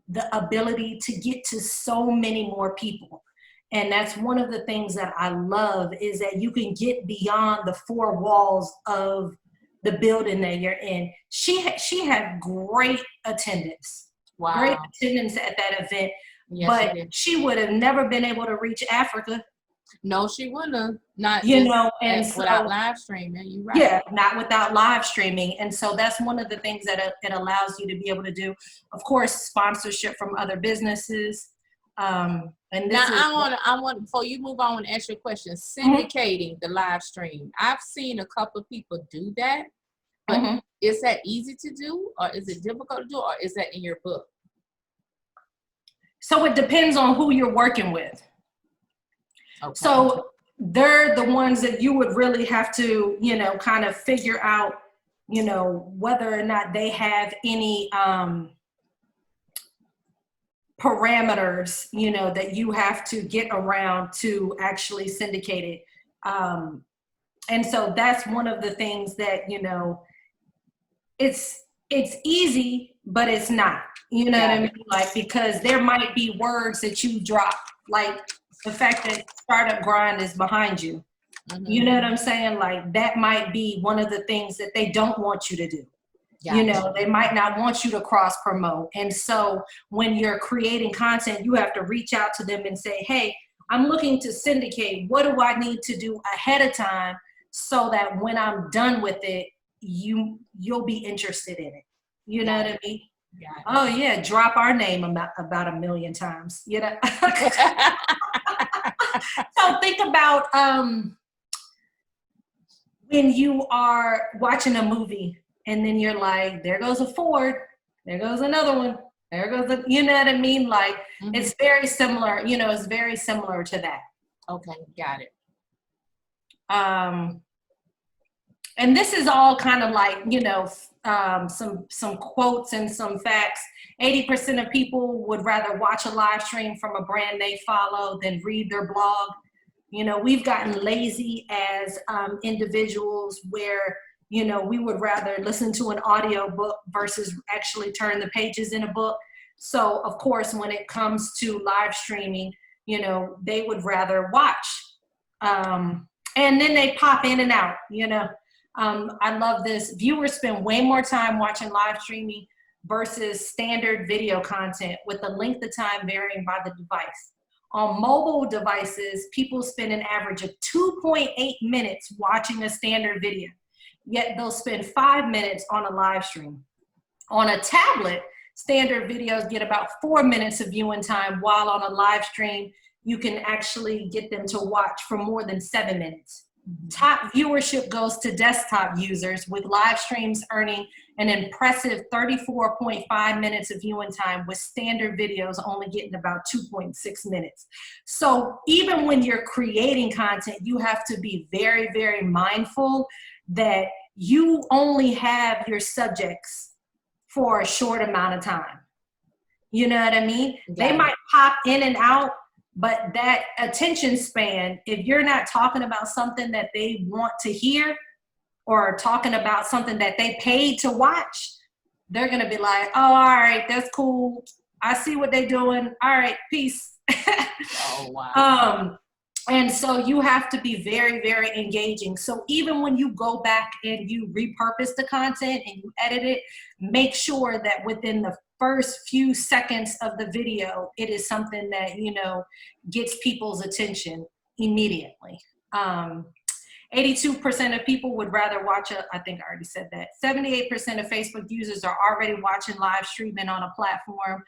the ability to get to so many more people. And that's one of the things that I love, is that you can get beyond the four walls of the building that you're in. She had great attendance. Wow. Great attendance at that event. Yes, but she would have never been able to reach Africa. No, she wouldn't have. Not, you know, and without live streaming. You're right. Yeah, not without live streaming. And so that's one of the things that it allows you to be able to do. Of course, sponsorship from other businesses. And this now I want before you move on and ask your question, syndicating the live stream. I've seen a couple of people do that, but is that easy to do, or is it difficult to do, or is that in your book? So it depends on who you're working with. Okay. So they're the ones that you would really have to, you know, kind of figure out, you know, whether or not they have any parameters, you know, that you have to get around to actually syndicate it. And so that's one of the things that, you know, it's easy, but it's not, you know what I mean? Like, because there might be words that you drop, like the fact that Startup Grind is behind you. You know what I'm saying? Like, that might be one of the things that they don't want you to do. You know, they might not want you to cross promote. And so when you're creating content, you have to reach out to them and say, hey, I'm looking to syndicate. What do I need to do ahead of time so that when I'm done with it, you'll be interested in it? You know what I mean? Oh yeah, drop our name about a million times, you know? So think about when you are watching a movie, and then you're like, there goes a Ford, there goes another one, there goes a, you know what I mean? Like, it's very similar, you know, it's very similar to that. Okay, got it. And this is all kind of like, you know, some quotes and some facts. 80% of people would rather watch a live stream from a brand they follow than read their blog. You know, we've gotten lazy as individuals where, you know, we would rather listen to an audio book versus actually turn the pages in a book. So, of course, when it comes to live streaming, you know, they would rather watch. And then they pop in and out, you know. I love this. Viewers spend way more time watching live streaming versus standard video content, with the length of time varying by the device. On mobile devices, people spend an average of 2.8 minutes watching a standard video, yet they'll spend 5 minutes on a live stream. On a tablet, standard videos get about 4 minutes of viewing time, while on a live stream, you can actually get them to watch for more than 7 minutes. Top viewership goes to desktop users, with live streams earning an impressive 34.5 minutes of viewing time, with standard videos only getting about 2.6 minutes. So even when you're creating content, you have to be very, very mindful that you only have your subjects for a short amount of time. You know what I mean? They might pop in and out, but that attention span, if you're not talking about something that they want to hear or talking about something that they paid to watch, they're going to be like, oh, all right, that's cool. I see what they're doing. All right, peace. Oh, wow. And so you have to be very, very engaging. So even when you go back and you repurpose the content and you edit it, make sure that within the first few seconds of the video, it is something that, you know, gets people's attention immediately. 82% of people would rather watch I think I already said that. 78% of Facebook users are already watching live streaming on a platform.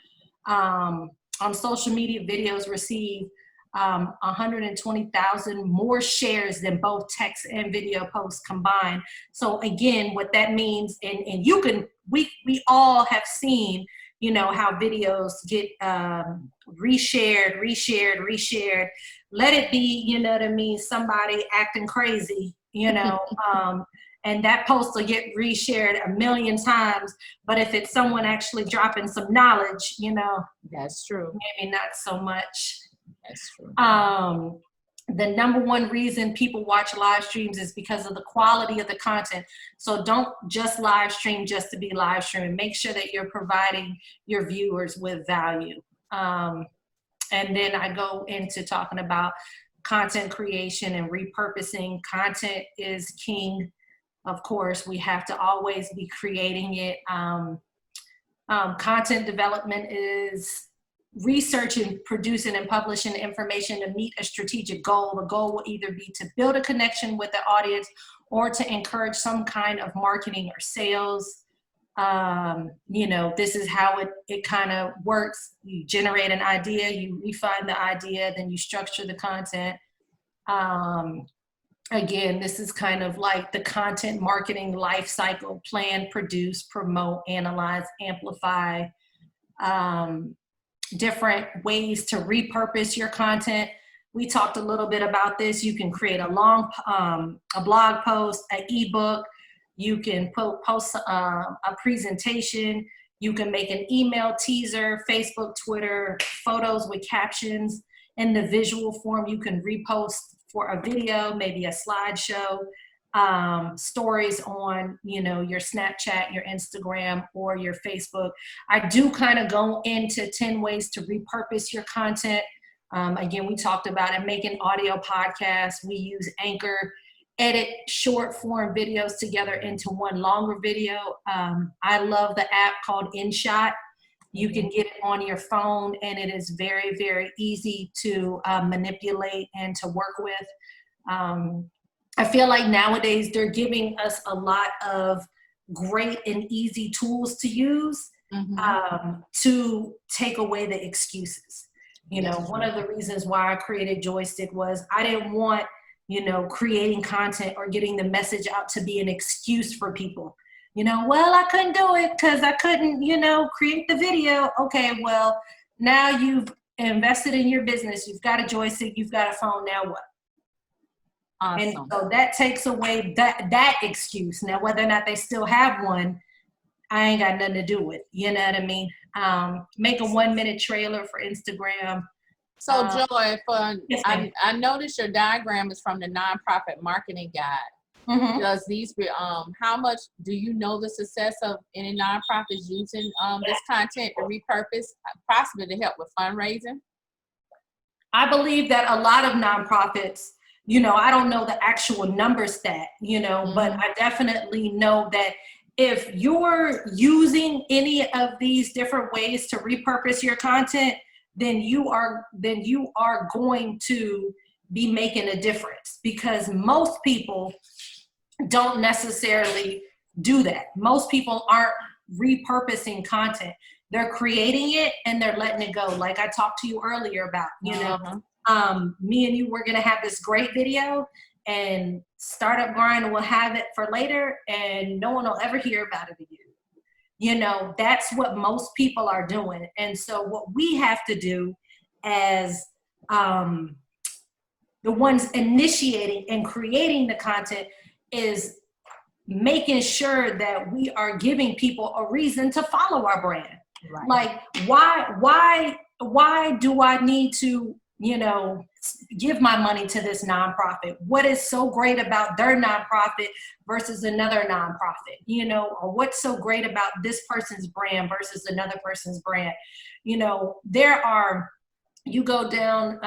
On social media, videos receive 120,000 more shares than both text and video posts combined. So again, what that means, and you can, we all have seen, you know, how videos get reshared. Let it be, you know what I mean, somebody acting crazy, you know, and that post will get reshared 1 million times. But if it's someone actually dropping some knowledge, you know, that's true. Maybe not so much. That's true. The number one reason people watch live streams is because of the quality of the content. So don't just live stream just to be live streaming. Make sure that you're providing your viewers with value. And then I go into talking about content creation and repurposing. Content is king. Of course, we have to always be creating it. Content development is researching, producing, and publishing information to meet a strategic goal. The goal will either be to build a connection with the audience or to encourage some kind of marketing or sales. You know, this is how it kind of works. You generate an idea, you refine the idea, then you structure the content. Again, this is kind of like the content marketing life cycle: plan, produce, promote, analyze, amplify. Different ways to repurpose your content. We talked a little bit about this. You can create a long, a blog post, an ebook. You can post a presentation. You can make an email teaser, Facebook, Twitter, photos with captions. In the visual form, you can repost for a video, maybe a slideshow, stories on, you know, your Snapchat, your Instagram, or your Facebook. I do kind of go into 10 ways to repurpose your content. Again, we talked about it, making audio podcasts. We use Anchor, edit short form videos together into one longer video. I love the app called InShot. You can get it on your phone, and it is very, very easy to manipulate and to work with. I feel like nowadays they're giving us a lot of great and easy tools to use to take away the excuses. You know, one of the reasons why I created Joystick was I didn't want, you know, creating content or getting the message out to be an excuse for people. You know, well, I couldn't do it because I couldn't, you know, create the video. Okay, well, now you've invested in your business. You've got a joystick. You've got a phone. Now what? Awesome. And so that takes away that excuse. Now, whether or not they still have one, I ain't got nothing to do with. You know what I mean? Make a 1-minute trailer for Instagram. So Joy, yes, I noticed your diagram is from the Nonprofit Marketing Guide. Does these, how much do you know the success of any nonprofits using this content to repurpose, possibly to help with fundraising? I believe that a lot of nonprofits, you know, I don't know the actual number stat, you know, but I definitely know that if you're using any of these different ways to repurpose your content, then you are going to be making a difference, because most people don't necessarily do that. Most people aren't repurposing content. They're creating it and they're letting it go. Like I talked to you earlier about, you know, me and you were gonna have this great video and Startup Grind will have it for later and no one will ever hear about it again. You know, that's what most people are doing. And so what we have to do as the ones initiating and creating the content is making sure that we are giving people a reason to follow our brand. Right. Like, why do I need to, you know, give my money to this nonprofit? What is so great about their nonprofit versus another nonprofit, you know, or what's so great about this person's brand versus another person's brand? You know, you go down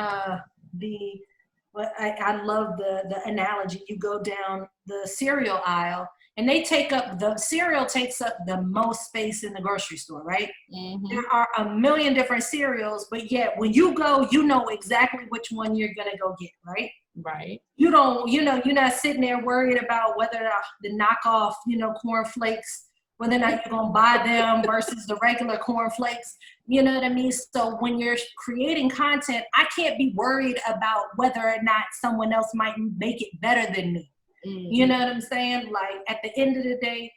I love the analogy. You go down the cereal aisle, and the cereal takes up the most space in the grocery store, right? Mm-hmm. There are a million different cereals, but yet when you go, you know exactly which one you're gonna go get, right? Right. You don't, you know, you're not sitting there worried about whether the knockoff, you know, cornflakes, whether or not you're gonna buy them versus the regular cornflakes. You know what I mean? So when you're creating content, I can't be worried about whether or not someone else might make it better than me. Mm-hmm. You know what I'm saying? Like, at the end of the day,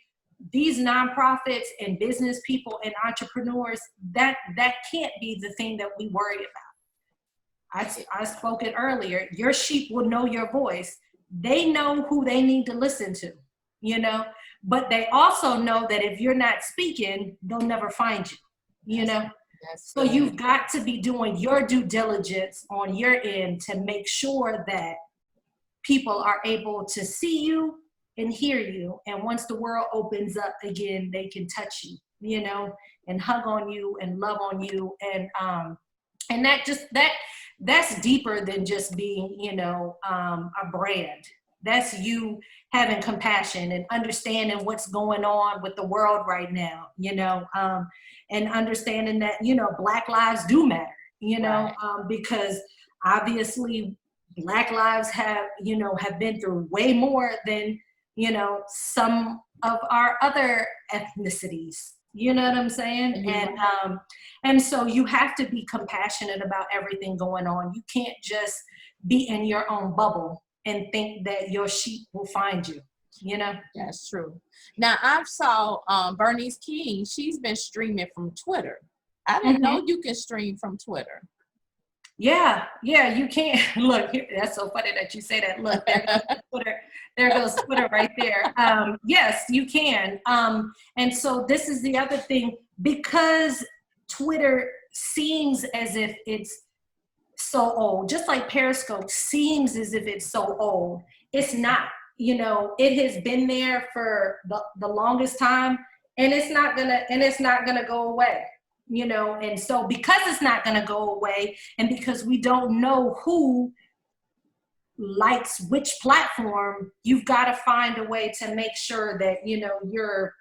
these nonprofits and business people and entrepreneurs, that can't be the thing that we worry about. I spoke it earlier. Your sheep will know your voice. They know who they need to listen to, you know, but they also know that if you're not speaking, they'll never find you, you know? So you've got to be doing your due diligence on your end to make sure that people are able to see you and hear you. And once the world opens up again, they can touch you, you know, and hug on you and love on you. And that's deeper than just being, you know, a brand. That's you having compassion and understanding what's going on with the world right now, you know, and understanding that, you know, Black lives do matter, you know, because obviously Black lives have been through way more than, you know, some of our other ethnicities. You know what I'm saying? Mm-hmm. And so you have to be compassionate about everything going on. You can't just be in your own bubble and think that your sheep will find you, you know? That's true. Now, I saw Bernice King. She's been streaming from Twitter. I didn't know you can stream from Twitter. Yeah, you can. Look, that's so funny that you say that. Look, there goes Twitter. There goes Twitter right there. Yes, you can. And so this is the other thing, because Twitter seems as if it's so old, just like Periscope seems as if it's so old. It's not. You know, it has been there for the longest time, and it's not gonna go away. You know, and so because it's not going to go away, and because we don't know who likes which platform, you've got to find a way to make sure that, you know, you're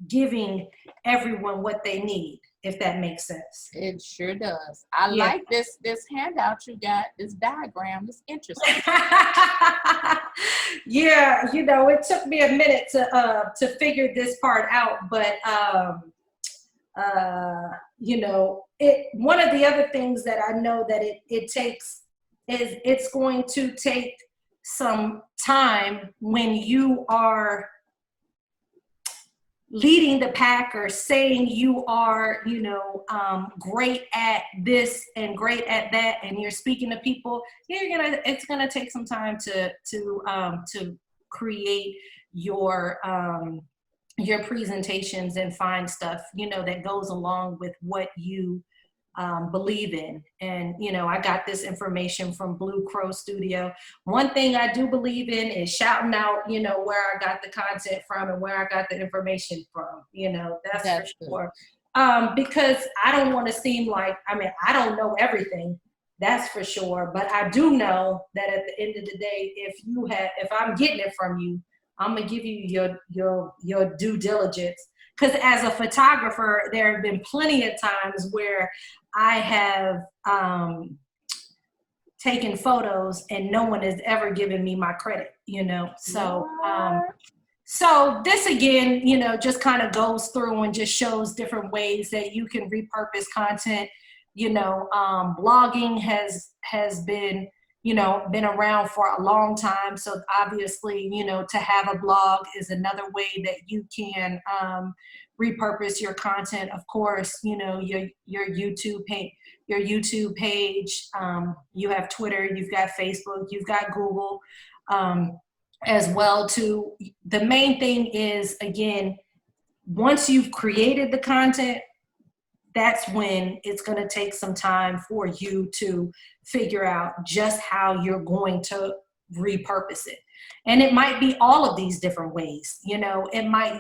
giving everyone what they need, if that makes sense. It sure does. I like this handout you got, this diagram. It's interesting. Yeah, you know, it took me a minute to figure this part out, but you know, one of the other things that I know that it takes is it's going to take some time when you are leading the pack or saying you are, you know, great at this and great at that, and you're speaking to people. It's gonna take some time to create your presentations and find stuff, you know, that goes along with what you believe in. And, you know, I got this information from Blue Crow Studio. One thing I do believe in is shouting out, you know, where I got the content from and where I got the information from, you know, that's for sure. Because I don't want to seem like, I mean, I don't know everything, that's for sure. But I do know that at the end of the day, if I'm getting it from you, I'm gonna give you your due diligence. Because as a photographer, there have been plenty of times where I have taken photos and no one has ever given me my credit, you know. So so this again, you know, just kind of goes through and just shows different ways that you can repurpose content. You know, blogging has been, you know, been around for a long time. So obviously, you know, to have a blog is another way that you can repurpose your content. Of course, you know, your YouTube page, you have Twitter, you've got Facebook, you've got Google. as well too. The main thing is, again, once you've created the content, that's when it's going to take some time for you to figure out just how you're going to repurpose it. And it might be all of these different ways. You know,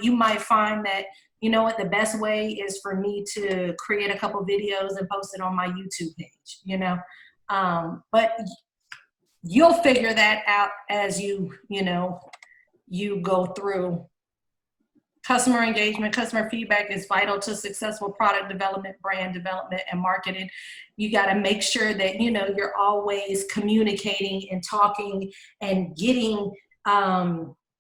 you might find that, you know what, the best way is for me to create a couple videos and post it on my YouTube page, you know. But you'll figure that out as you go through. Customer engagement, customer feedback is vital to successful product development, brand development, and marketing. You got to make sure that, you know, you're always communicating and talking and getting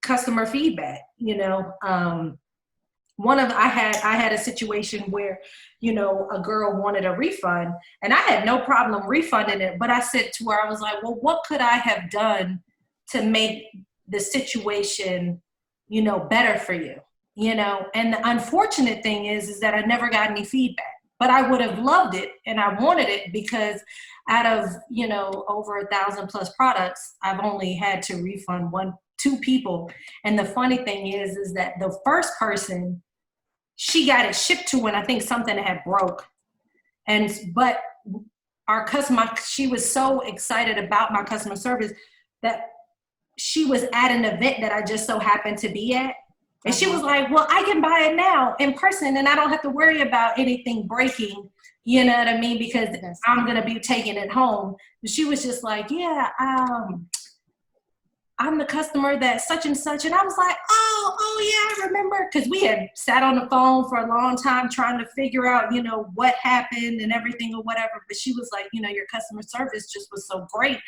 customer feedback. You know, I had a situation where, you know, a girl wanted a refund, and I had no problem refunding it. But I said to her, I was like, well, what could I have done to make the situation, you know, better for you? You know, and the unfortunate thing is that I never got any feedback, but I would have loved it and I wanted it, because out of, you know, over 1,000+ products, I've only had to refund 2 people. And the funny thing is that the first person, she got it shipped to when I think something had broke. But our customer, she was so excited about my customer service that she was at an event that I just so happened to be at. And she was like, well, I can buy it now in person and I don't have to worry about anything breaking, you know what I mean? Because I'm going to be taking it home. And she was just like, yeah, I'm the customer that such and such. And I was like, oh yeah, I remember. Because we had sat on the phone for a long time trying to figure out, you know, what happened and everything or whatever. But she was like, you know, your customer service just was so great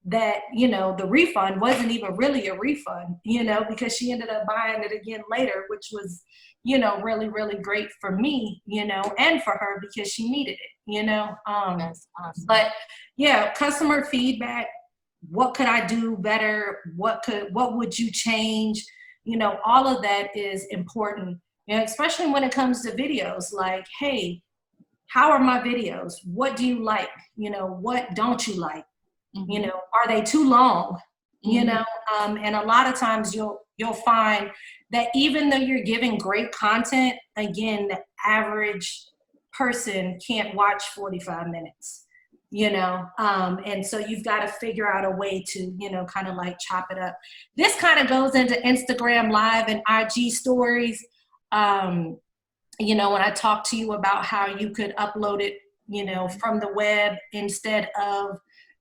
that, you know, the refund wasn't even really a refund, you know, because she ended up buying it again later, which was, you know, really, really great for me, you know, and for her because she needed it, you know. That's awesome. But yeah, customer feedback, what could I do better? What would you change? You know, all of that is important, you know, especially when it comes to videos. Like, hey, how are my videos? What do you like? You know, what don't you like? Mm-hmm. You know, are they too long? Mm-hmm. You know, and a lot of times you'll find that even though you're giving great content, again, the average person can't watch 45 minutes, you know, and so you've got to figure out a way to, you know, kind of like chop it up. This kind of goes into Instagram Live and IG stories. You know, when I talk to you about how you could upload it, you know, from the web instead of,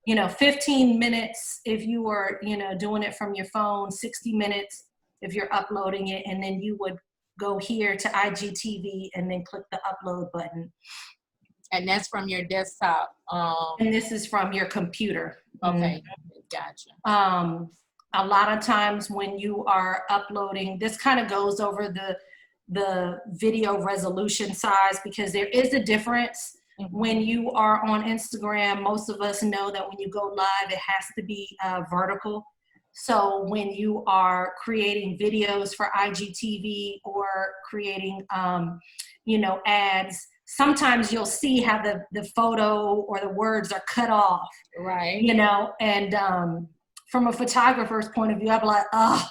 you know, 15 minutes if you were, you know, doing it from your phone, 60 minutes if you're uploading it, and then you would go here to IGTV and then click the upload button. And that's from your desktop. And this is from your computer. Okay, gotcha. A lot of times when you are uploading, this kind of goes over the video resolution size, because there is a difference. When you are on Instagram, most of us know that when you go live, it has to be vertical. So when you are creating videos for IGTV or creating, you know, ads, sometimes you'll see how the photo or the words are cut off. Right. You know, and from a photographer's point of view, I'd be like, oh,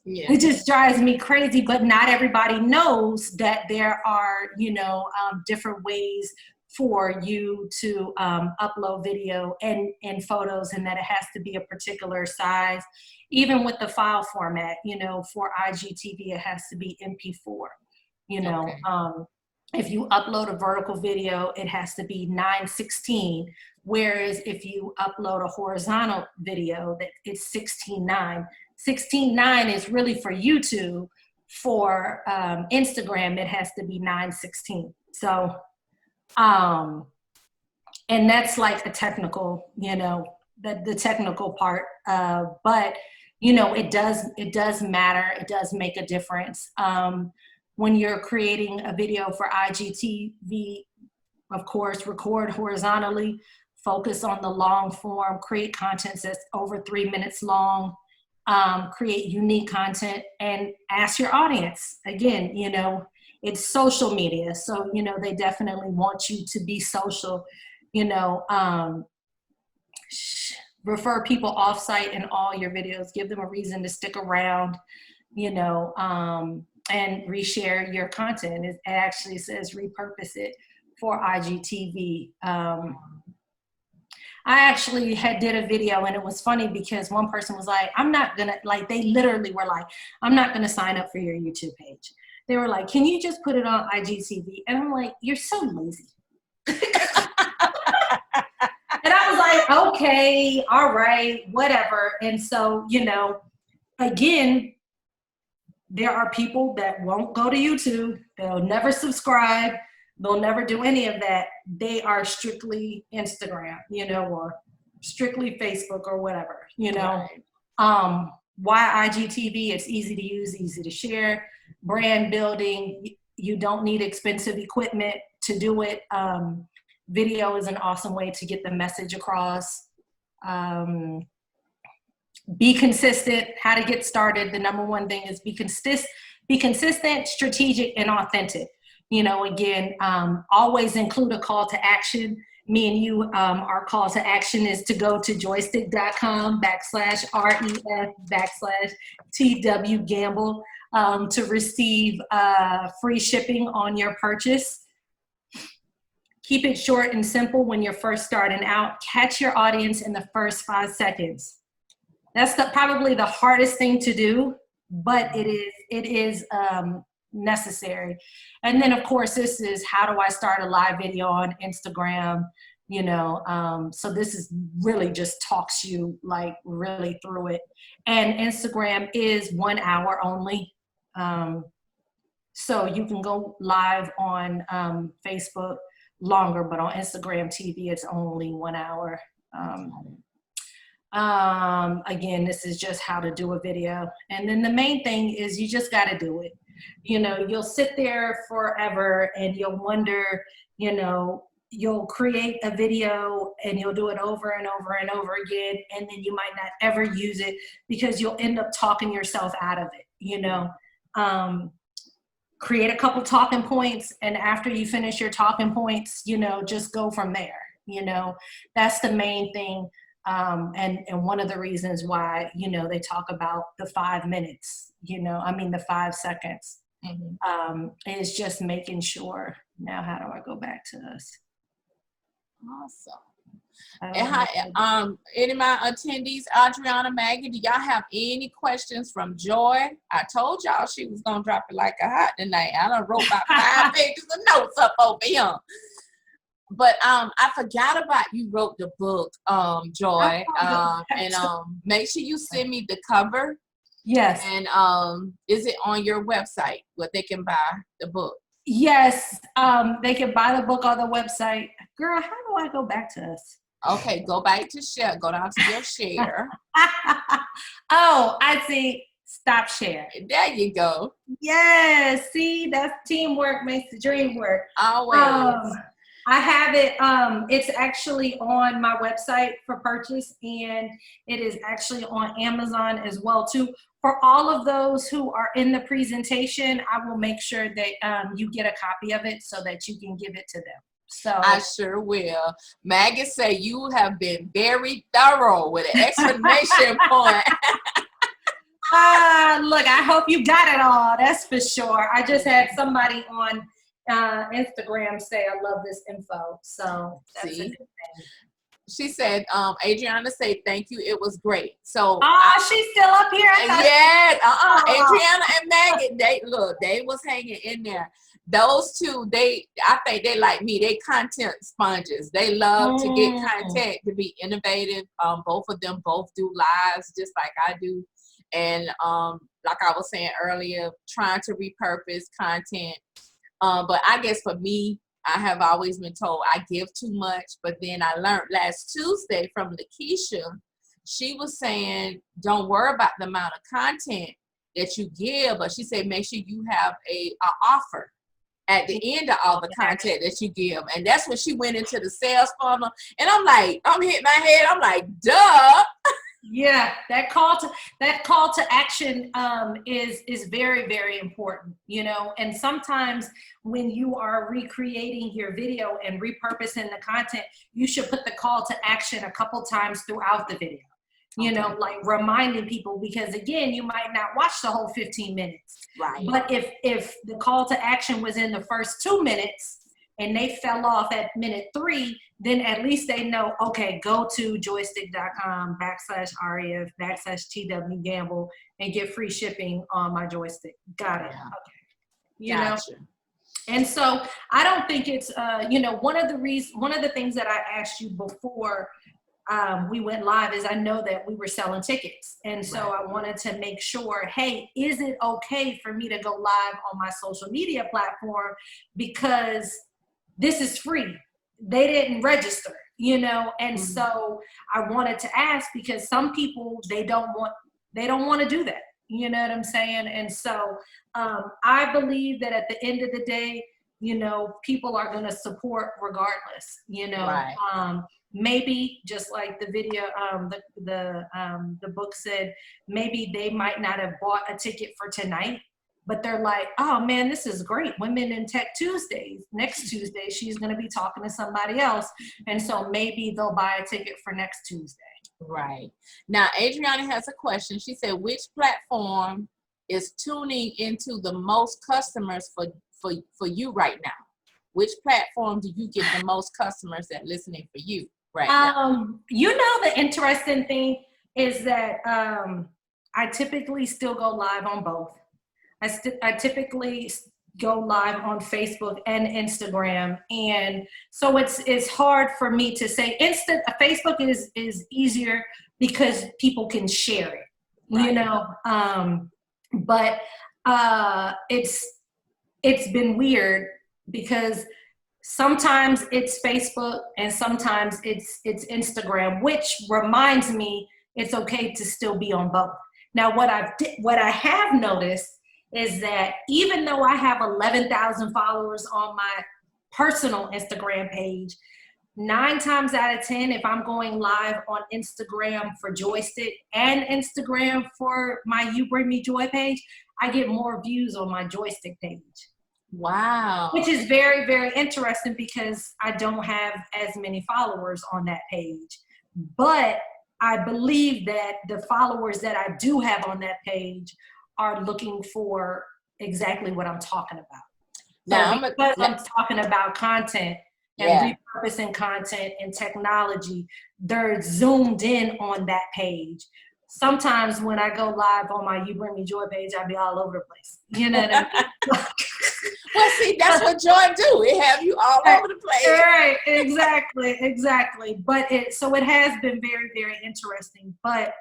yeah. It just drives me crazy. But not everybody knows that there are, you know, different ways for you to upload video and photos, and that it has to be a particular size. Even with the file format, you know, for IGTV, it has to be MP4, you know. Okay. If you upload a vertical video, it has to be 9:16, whereas if you upload a horizontal video, that it's 16:9. 16:9 is really for YouTube. For Instagram, it has to be 9:16. So, and that's like a technical, you know, the technical part. But you know, it does matter. It does make a difference. When you're creating a video for IGTV, of course, record horizontally, focus on the long form, create content that's over 3 minutes long, create unique content, and ask your audience. Again, you know, it's social media. So, you know, they definitely want you to be social, you know. refer people off site in all your videos. Give them a reason to stick around, you know, and reshare your content. It actually says repurpose it for IGTV. I actually did a video, and it was funny because one person was like, I'm not gonna, like, they literally were like, I'm not gonna sign up for your YouTube page. They were like, can you just put it on IGTV? And I'm like, you're so lazy. And I was like, okay, all right, whatever. And so, you know, again, there are people that won't go to YouTube. They'll never subscribe. They'll never do any of that. They are strictly Instagram, you know, or strictly Facebook or whatever, you know. Right. Why IGTV? It's easy to use, easy to share. Brand building, you don't need expensive equipment to do it. Video is an awesome way to get the message across. Be consistent. How to get started. The number one thing is be consistent, strategic, and authentic. You know, again, always include a call to action. Me and you, our call to action is to go to joystick.com/ref/TW to receive free shipping on your purchase. Keep it short and simple when you're first starting out. Catch your audience in the first 5 seconds. That's probably the hardest thing to do, but it is necessary. And then of course, this is how do I start a live video on Instagram, you know, so this is really just talks you like really through it. And Instagram is 1 hour only. So you can go live on Facebook longer, but on Instagram TV, it's only 1 hour. Again, this is just how to do a video. And then the main thing is you just got to do it. You know, you'll sit there forever and you'll wonder, you know, you'll create a video and you'll do it over and over and over again. And then you might not ever use it because you'll end up talking yourself out of it, you know. Create a couple talking points, and after you finish your talking points, you know, just go from there. You know, that's the main thing. And one of the reasons why, you know, they talk about the 5 minutes, you know, I mean, the 5 seconds, is just making sure. Now, how do I go back to this? Awesome. And any of my attendees, Adriana, Maggie, do y'all have any questions from Joy? I told y'all she was going to drop it like a hot tonight. I done wrote about 5 pages of notes up over here. But I forgot about you wrote the book, Joy. And make sure you send me the cover. Yes. And is it on your website where they can buy the book? Yes. They can buy the book on the website. Girl, how do I go back to this? Okay, go back to share. Go down to your share. Oh, I see. Stop share. There you go. Yes. See, that's teamwork makes the dream work. Always. I have it. It's actually on my website for purchase, and it is actually on Amazon as well too. For all of those who are in the presentation, I will make sure that you get a copy of it so that you can give it to them. So I sure will. Maggie say you have been very thorough with an exclamation point. Look, I hope you got it all. That's for sure. I just had somebody on Instagram say, I love this info. So that's a good thing. She said, Adriana say thank you. It was great. So she's still up here. Yes. Adriana and Maggie, they was hanging in there. Those two, I think they like me. They content sponges. They love to get content, to be innovative. Both of them both do lives just like I do. And like I was saying earlier, trying to repurpose content. But I guess for me, I have always been told I give too much. But then I learned last Tuesday from Lakeisha, she was saying, don't worry about the amount of content that you give. But she said, make sure you have an offer at the end of all the content that you give. And that's when she went into the sales funnel. And I'm like, I'm hitting my head. I'm like, duh. Yeah, that call to action is very, very important, you know. And sometimes when you are recreating your video and repurposing the content, you should put the call to action a couple times throughout the video, you know, like reminding people, because again, you might not watch the whole 15 minutes. Right. But if the call to action was in the first 2 minutes and they fell off at minute 3, then at least they know, okay, go to joystick.com/REF/TW Gamble and get free shipping on my joystick. Got it. Yeah. Okay. You know? Gotcha. And so I don't think it's, you know, one of the things that I asked you before we went live is I know that we were selling tickets. And so I wanted to make sure, hey, is it okay for me to go live on my social media platform? Because this is free. They didn't register, you know? And so I wanted to ask, because some people, they don't want to do that. You know what I'm saying? And so I believe that at the end of the day, you know, people are going to support regardless, you know. Right. Maybe just like the video, the book said, maybe they might not have bought a ticket for tonight, but they're like, oh man, this is great. Women in Tech Tuesdays. Next Tuesday, she's going to be talking to somebody else. And so maybe they'll buy a ticket for next Tuesday. Right. Now, Adriana has a question. She said, which platform is tuning into the most customers for you right now? Which platform do you get the most customers that listening for you right now? You know, the interesting thing is that I typically still go live on both. I typically go live on Facebook and Instagram, and so it's hard for me to say. Facebook is easier because people can share it, you know. But it's been weird because sometimes it's Facebook and sometimes it's Instagram, which reminds me it's okay to still be on both. Now, what I have noticed is that even though I have 11,000 followers on my personal Instagram page, 9 times out of 10, if I'm going live on Instagram for Joystick and Instagram for my You Bring Me Joy page, I get more views on my Joystick page. Wow. Which is very, very interesting because I don't have as many followers on that page. But I believe that the followers that I do have on that page are looking for exactly what I'm talking about. Now, so because I'm talking about content and repurposing content and technology, they're zoomed in on that page. Sometimes when I go live on my You Bring Me Joy page, I'll be all over the place. You know what I mean? Well, see, that's what joy do. It have you all over the place. Right, exactly. But it has been very, very interesting. But,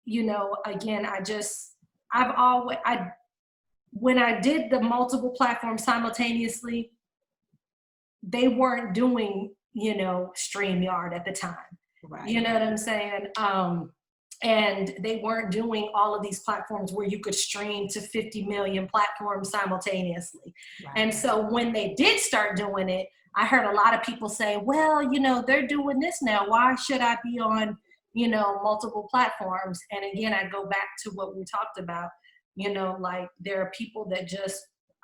you know, again, when I did the multiple platforms simultaneously, they weren't doing, you know, StreamYard at the time. Right. You know what I'm saying? And they weren't doing all of these platforms where you could stream to 50 million platforms simultaneously. Right. And so when they did start doing it, I heard a lot of people say, well, you know, they're doing this now. Why should I be on, you know, multiple platforms? And again, I go back to what we talked about, you know, like there are people that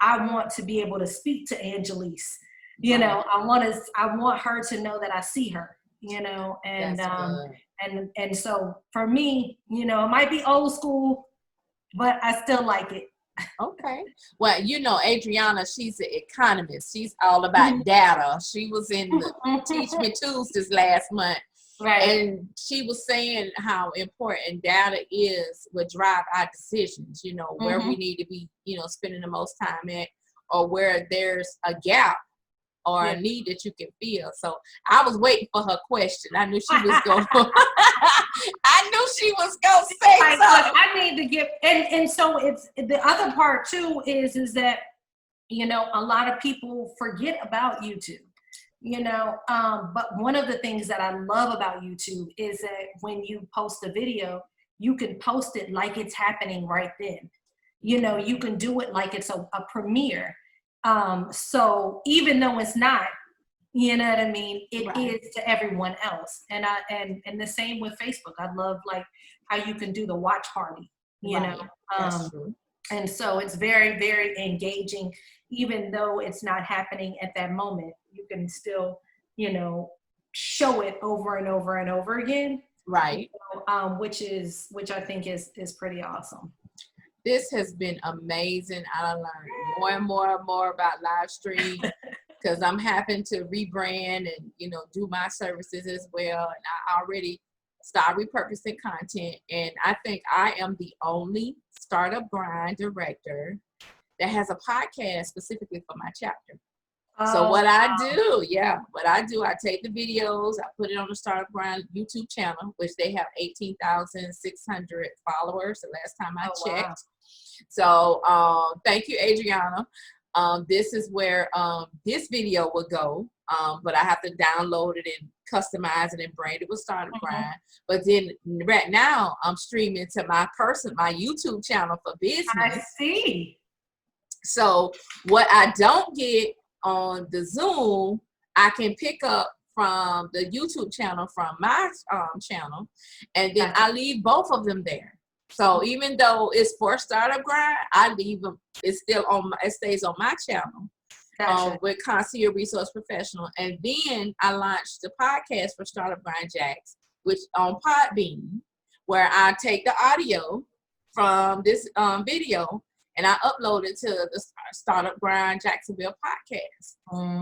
I want to be able to speak to Angelise, you know, I want her to know that I see her, you know, and, and so for me, you know, it might be old school, but I still like it. Okay. Well, you know, Adriana, she's an economist. She's all about data. She was in the Teach Me Tuesdays last month. Right. And she was saying how important data is what drive our decisions, you know, where we need to be, you know, spending the most time at, or where there's a gap or a need that you can feel. So I was waiting for her question. I knew she was going to say something. I need to give, and so it's, the other part too is that, you know, a lot of people forget about YouTube, you know, but one of the things that I love about YouTube is that when you post a video, you can post it like it's happening right then. You know, you can do it like it's a premiere. So even though it's not, You know what I mean? It Right. is to everyone else. And the same with Facebook. I love like how you can do the watch party, you know. Right. That's true. And so it's very, very engaging, even though it's not happening at that moment. You can still, you know, show it over and over and over again. Right. Which I think is pretty awesome. This has been amazing. I learned more and more and more about live stream because I'm having to rebrand and, you know, do my services as well. And I already start repurposing content. And I think I am the only startup grind director that has a podcast specifically for my chapter. So what I do, I take the videos, I put it on the Startup Grind YouTube channel, which they have 18,600 followers the last time I checked. Wow. So thank you, Adriana. This is where this video will go, but I have to download it and customize it and brand it with Startup Grind. But then right now I'm streaming to my YouTube channel for business. I see. So what I don't get on the Zoom, I can pick up from the YouTube channel from my channel, and then I leave both of them there. So even though it's for Startup Grind, I leave them. It's still on. It stays on my channel with Concierge Resource Professional, and then I launched the podcast for Startup Grind Jax, which on Podbean, where I take the audio from this video. And I uploaded to the Startup Grind Jacksonville podcast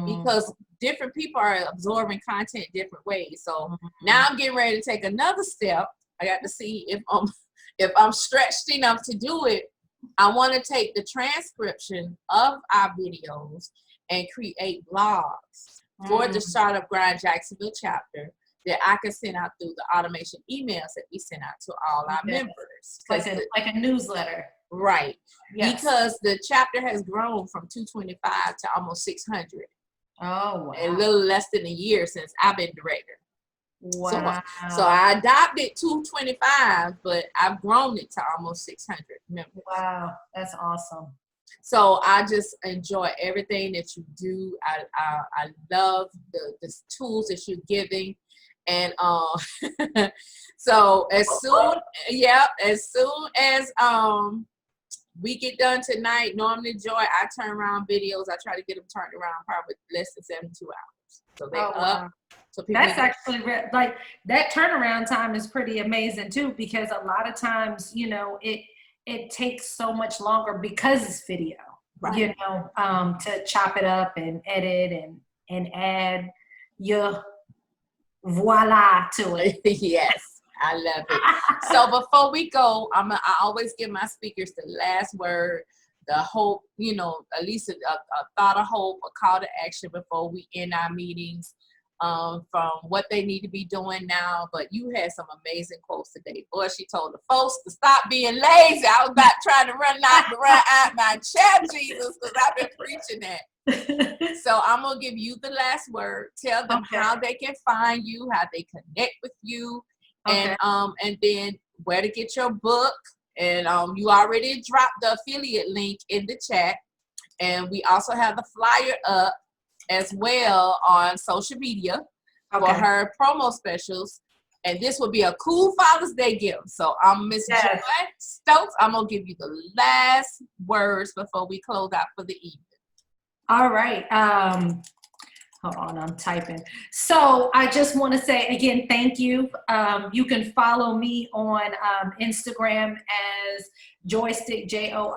because different people are absorbing content different ways. So now I'm getting ready to take another step. I got to see if I'm stretched enough to do it. I want to take the transcription of our videos and create blogs for the Startup Grind Jacksonville chapter that I can send out through the automation emails that we send out to all our members. Like a newsletter. Right. Yes. Because the chapter has grown from 225 to almost 600. Oh, wow. A little less than a year since I've been director. Wow. So I adopted 225, but I've grown it to almost 600 members. Wow. That's awesome. So I just enjoy everything that you do. I love the tools that you're giving. And so as soon as we get done tonight, normally Joy, I turn around videos. I try to get them turned around probably less than 72 hours. So they're up. Wow. So that's actually like that turnaround time is pretty amazing too, because a lot of times, you know, it takes so much longer because it's video, right. You know, to chop it up and edit and add your voila to it. Yes. I love it. So before we go, I always give my speakers the last word, the hope, you know, at least a thought of hope, a call to action before we end our meetings, from what they need to be doing now. But you had some amazing quotes today. Boy, she told the folks to stop being lazy. I was about trying to run out my chat, Jesus, because I've been preaching that. So I'm going to give you the last word. Tell them how they can find you, how they connect with you. And then where to get your book, and you already dropped the affiliate link in the chat, and we also have the flyer up as well on social media for her promo specials, and this will be a cool Father's Day gift. So Miss Joy Stokes, I'm gonna give you the last words before we close out for the evening. All right. Hold on, I'm typing. So I just want to say again, thank you. You can follow me on Instagram as Joystik, JOI_STIK.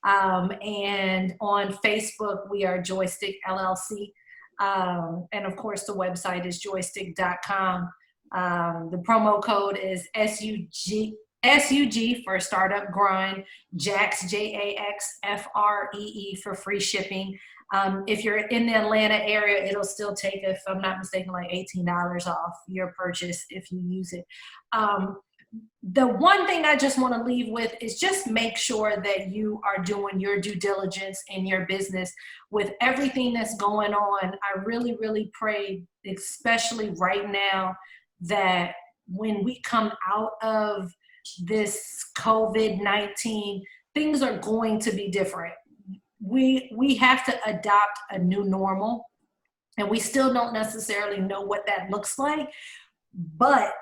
And on Facebook, we are Joystik LLC. And of course, the website is joystik.com. The promo code is SUG for Startup Grind, Jax, JAXFREE for free shipping. If you're in the Atlanta area, it'll still take, if I'm not mistaken, like $18 off your purchase if you use it. The one thing I just want to leave with is just make sure that you are doing your due diligence in your business with everything that's going on. I really, really pray, especially right now, that when we come out of this COVID-19, things are going to be different. we have to adopt a new normal, and we still don't necessarily know what that looks like. But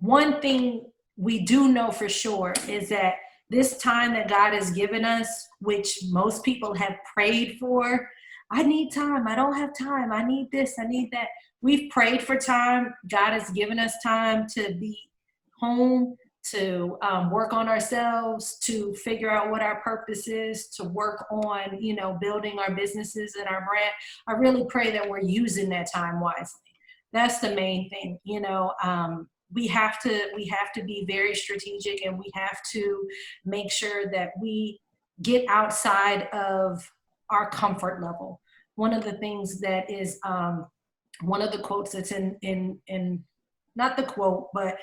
one thing we do know for sure is that this time that God has given us, which most people have prayed for, I need time, I don't have time, I need this, I need that. We've prayed for time. God has given us time to be home, to work on ourselves, to figure out what our purpose is, to work on, building our businesses and our brand. I really pray that we're using that time wisely. That's the main thing. We have to be very strategic, and we have to make sure that we get outside of our comfort level. One of the things that is one of the quotes that's in not the quote, but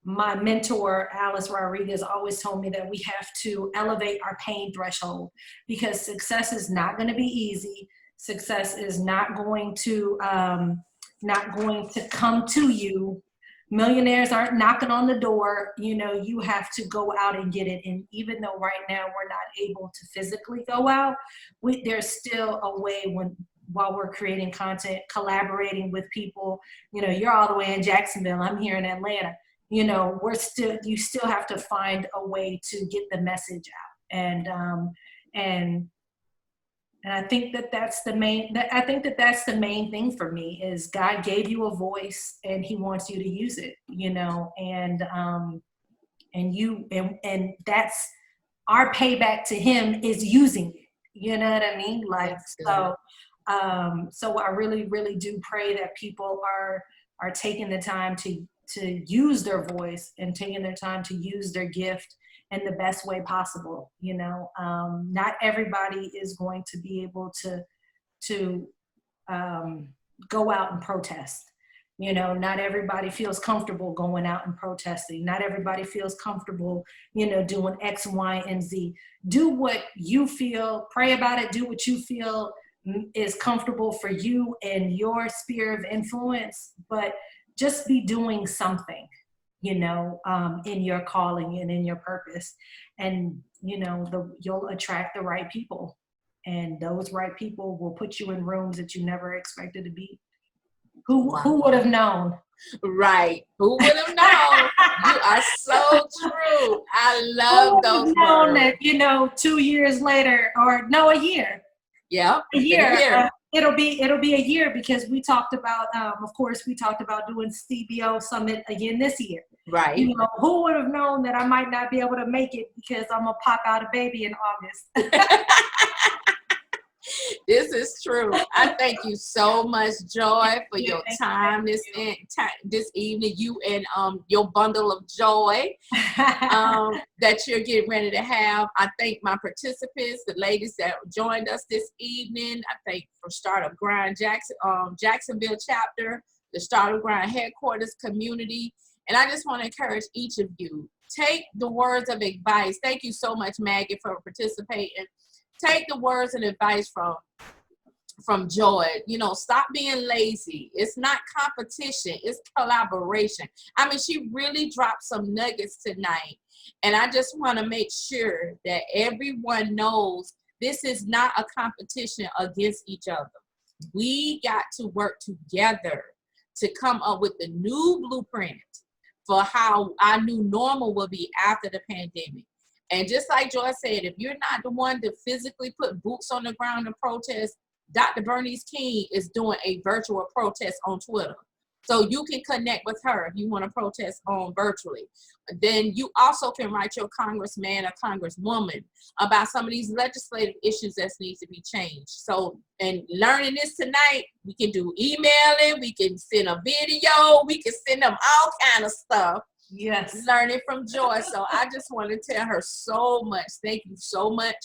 my mentor, Alice Rodriguez, always told me that we have to elevate our pain threshold, because success is not going to be easy. Success is not going to come to you. Millionaires aren't knocking on the door. You have to go out and get it. And even though right now we're not able to physically go out, there's still a way while we're creating content, collaborating with people. You're all the way in Jacksonville, I'm here in Atlanta. You still have to find a way to get the message out. And I think that's the main thing for me, is God gave you a voice and he wants you to use it, and that's our payback to him, is using it. You know what I mean? So I really, really do pray that people are taking the time to use their voice and taking their time to use their gift in the best way possible. Not everybody is going to be able to go out and protest. Not everybody feels comfortable going out and protesting. Not everybody feels comfortable, doing X, Y, and Z. Do what you feel, pray about it, do what you feel is comfortable for you and your sphere of influence, but just be doing something, in your calling and in your purpose. And, you'll attract the right people, and those right people will put you in rooms that you never expected to be. Who would have known? Right. Who would have known? You are so true. I love those words. That, 2 years later, or no, a year. Yeah. A year. It'll be a year, because we talked about, of course, we talked about doing CBO Summit again this year. Right. Who would have known that I might not be able to make it, because I'm going to pop out a baby in August. This is true. I thank you so much, Joy, for your time this evening. You and your bundle of joy that you're getting ready to have. I thank my participants, the ladies that joined us this evening. I thank for Startup Grind Jacksonville chapter, the Startup Grind headquarters community. And I just want to encourage each of you, take the words of advice. Thank you so much, Maggie, for participating. Take the words and advice from Joy. Stop being lazy. It's not competition, it's collaboration. I mean, she really dropped some nuggets tonight. And I just want to make sure that everyone knows this is not a competition against each other. We got to work together to come up with the new blueprint for how our new normal will be after the pandemic. And just like Joy said, if you're not the one to physically put boots on the ground and protest, Dr. Bernice King is doing a virtual protest on Twitter. So you can connect with her if you want to protest on virtually. Then you also can write your congressman or congresswoman about some of these legislative issues that needs to be changed. So, and learning this tonight, we can do emailing, we can send a video, we can send them all kind of stuff. Yes. Learning from Joy. So I just want to tell her so much. Thank you so much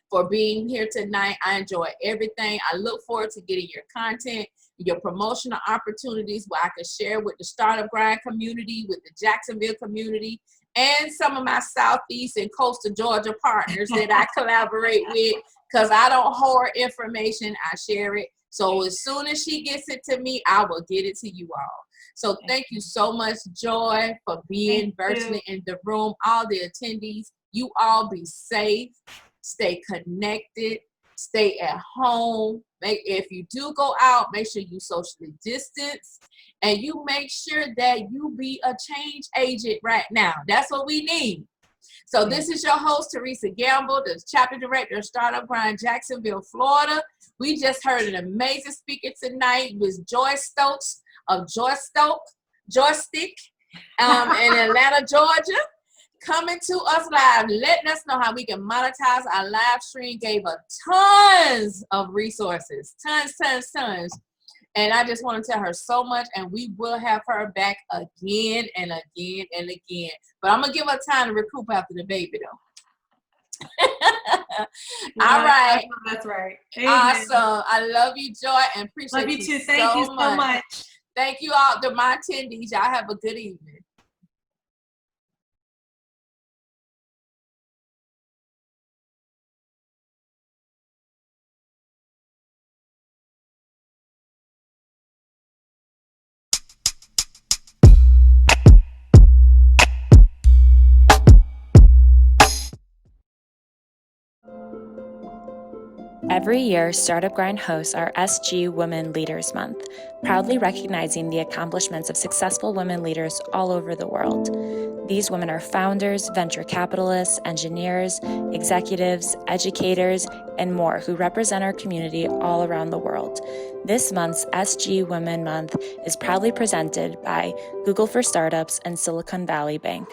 for being here tonight. I enjoy everything. I look forward to getting your content, your promotional opportunities where I can share with the Startup Grind community, with the Jacksonville community, and some of my Southeast and Coastal Georgia partners that I collaborate with, because I don't hoard information, I share it. So as soon as she gets it to me, I will get it to you all. So thank you so much, Joy, for being virtually in the room. All the attendees, you all be safe. stay connected, stay at home. If you do go out, make sure you socially distance, and you make sure that you be a change agent right now. That's what we need. So this is your host, Teresa Gamble, the chapter director of Startup Grind, Jacksonville, Florida. We just heard an amazing speaker tonight with Joy Stokes of Joy Stik in Atlanta, Georgia, coming to us live, letting us know how we can monetize our live stream. Gave us tons of resources, tons. And I just want to tell her so much, and we will have her back again and again and again. But I'm going to give her time to recoup after the baby, though. All right. That's right. Amen. Awesome. I love you, Joy, and appreciate you. Love you too. Thank you so much. Thank you all to my attendees. Y'all have a good evening. Every year, Startup Grind hosts our SG Women Leaders Month, proudly recognizing the accomplishments of successful women leaders all over the world. These women are founders, venture capitalists, engineers, executives, educators, and more who represent our community all around the world. This month's SG Women Month is proudly presented by Google for Startups and Silicon Valley Bank.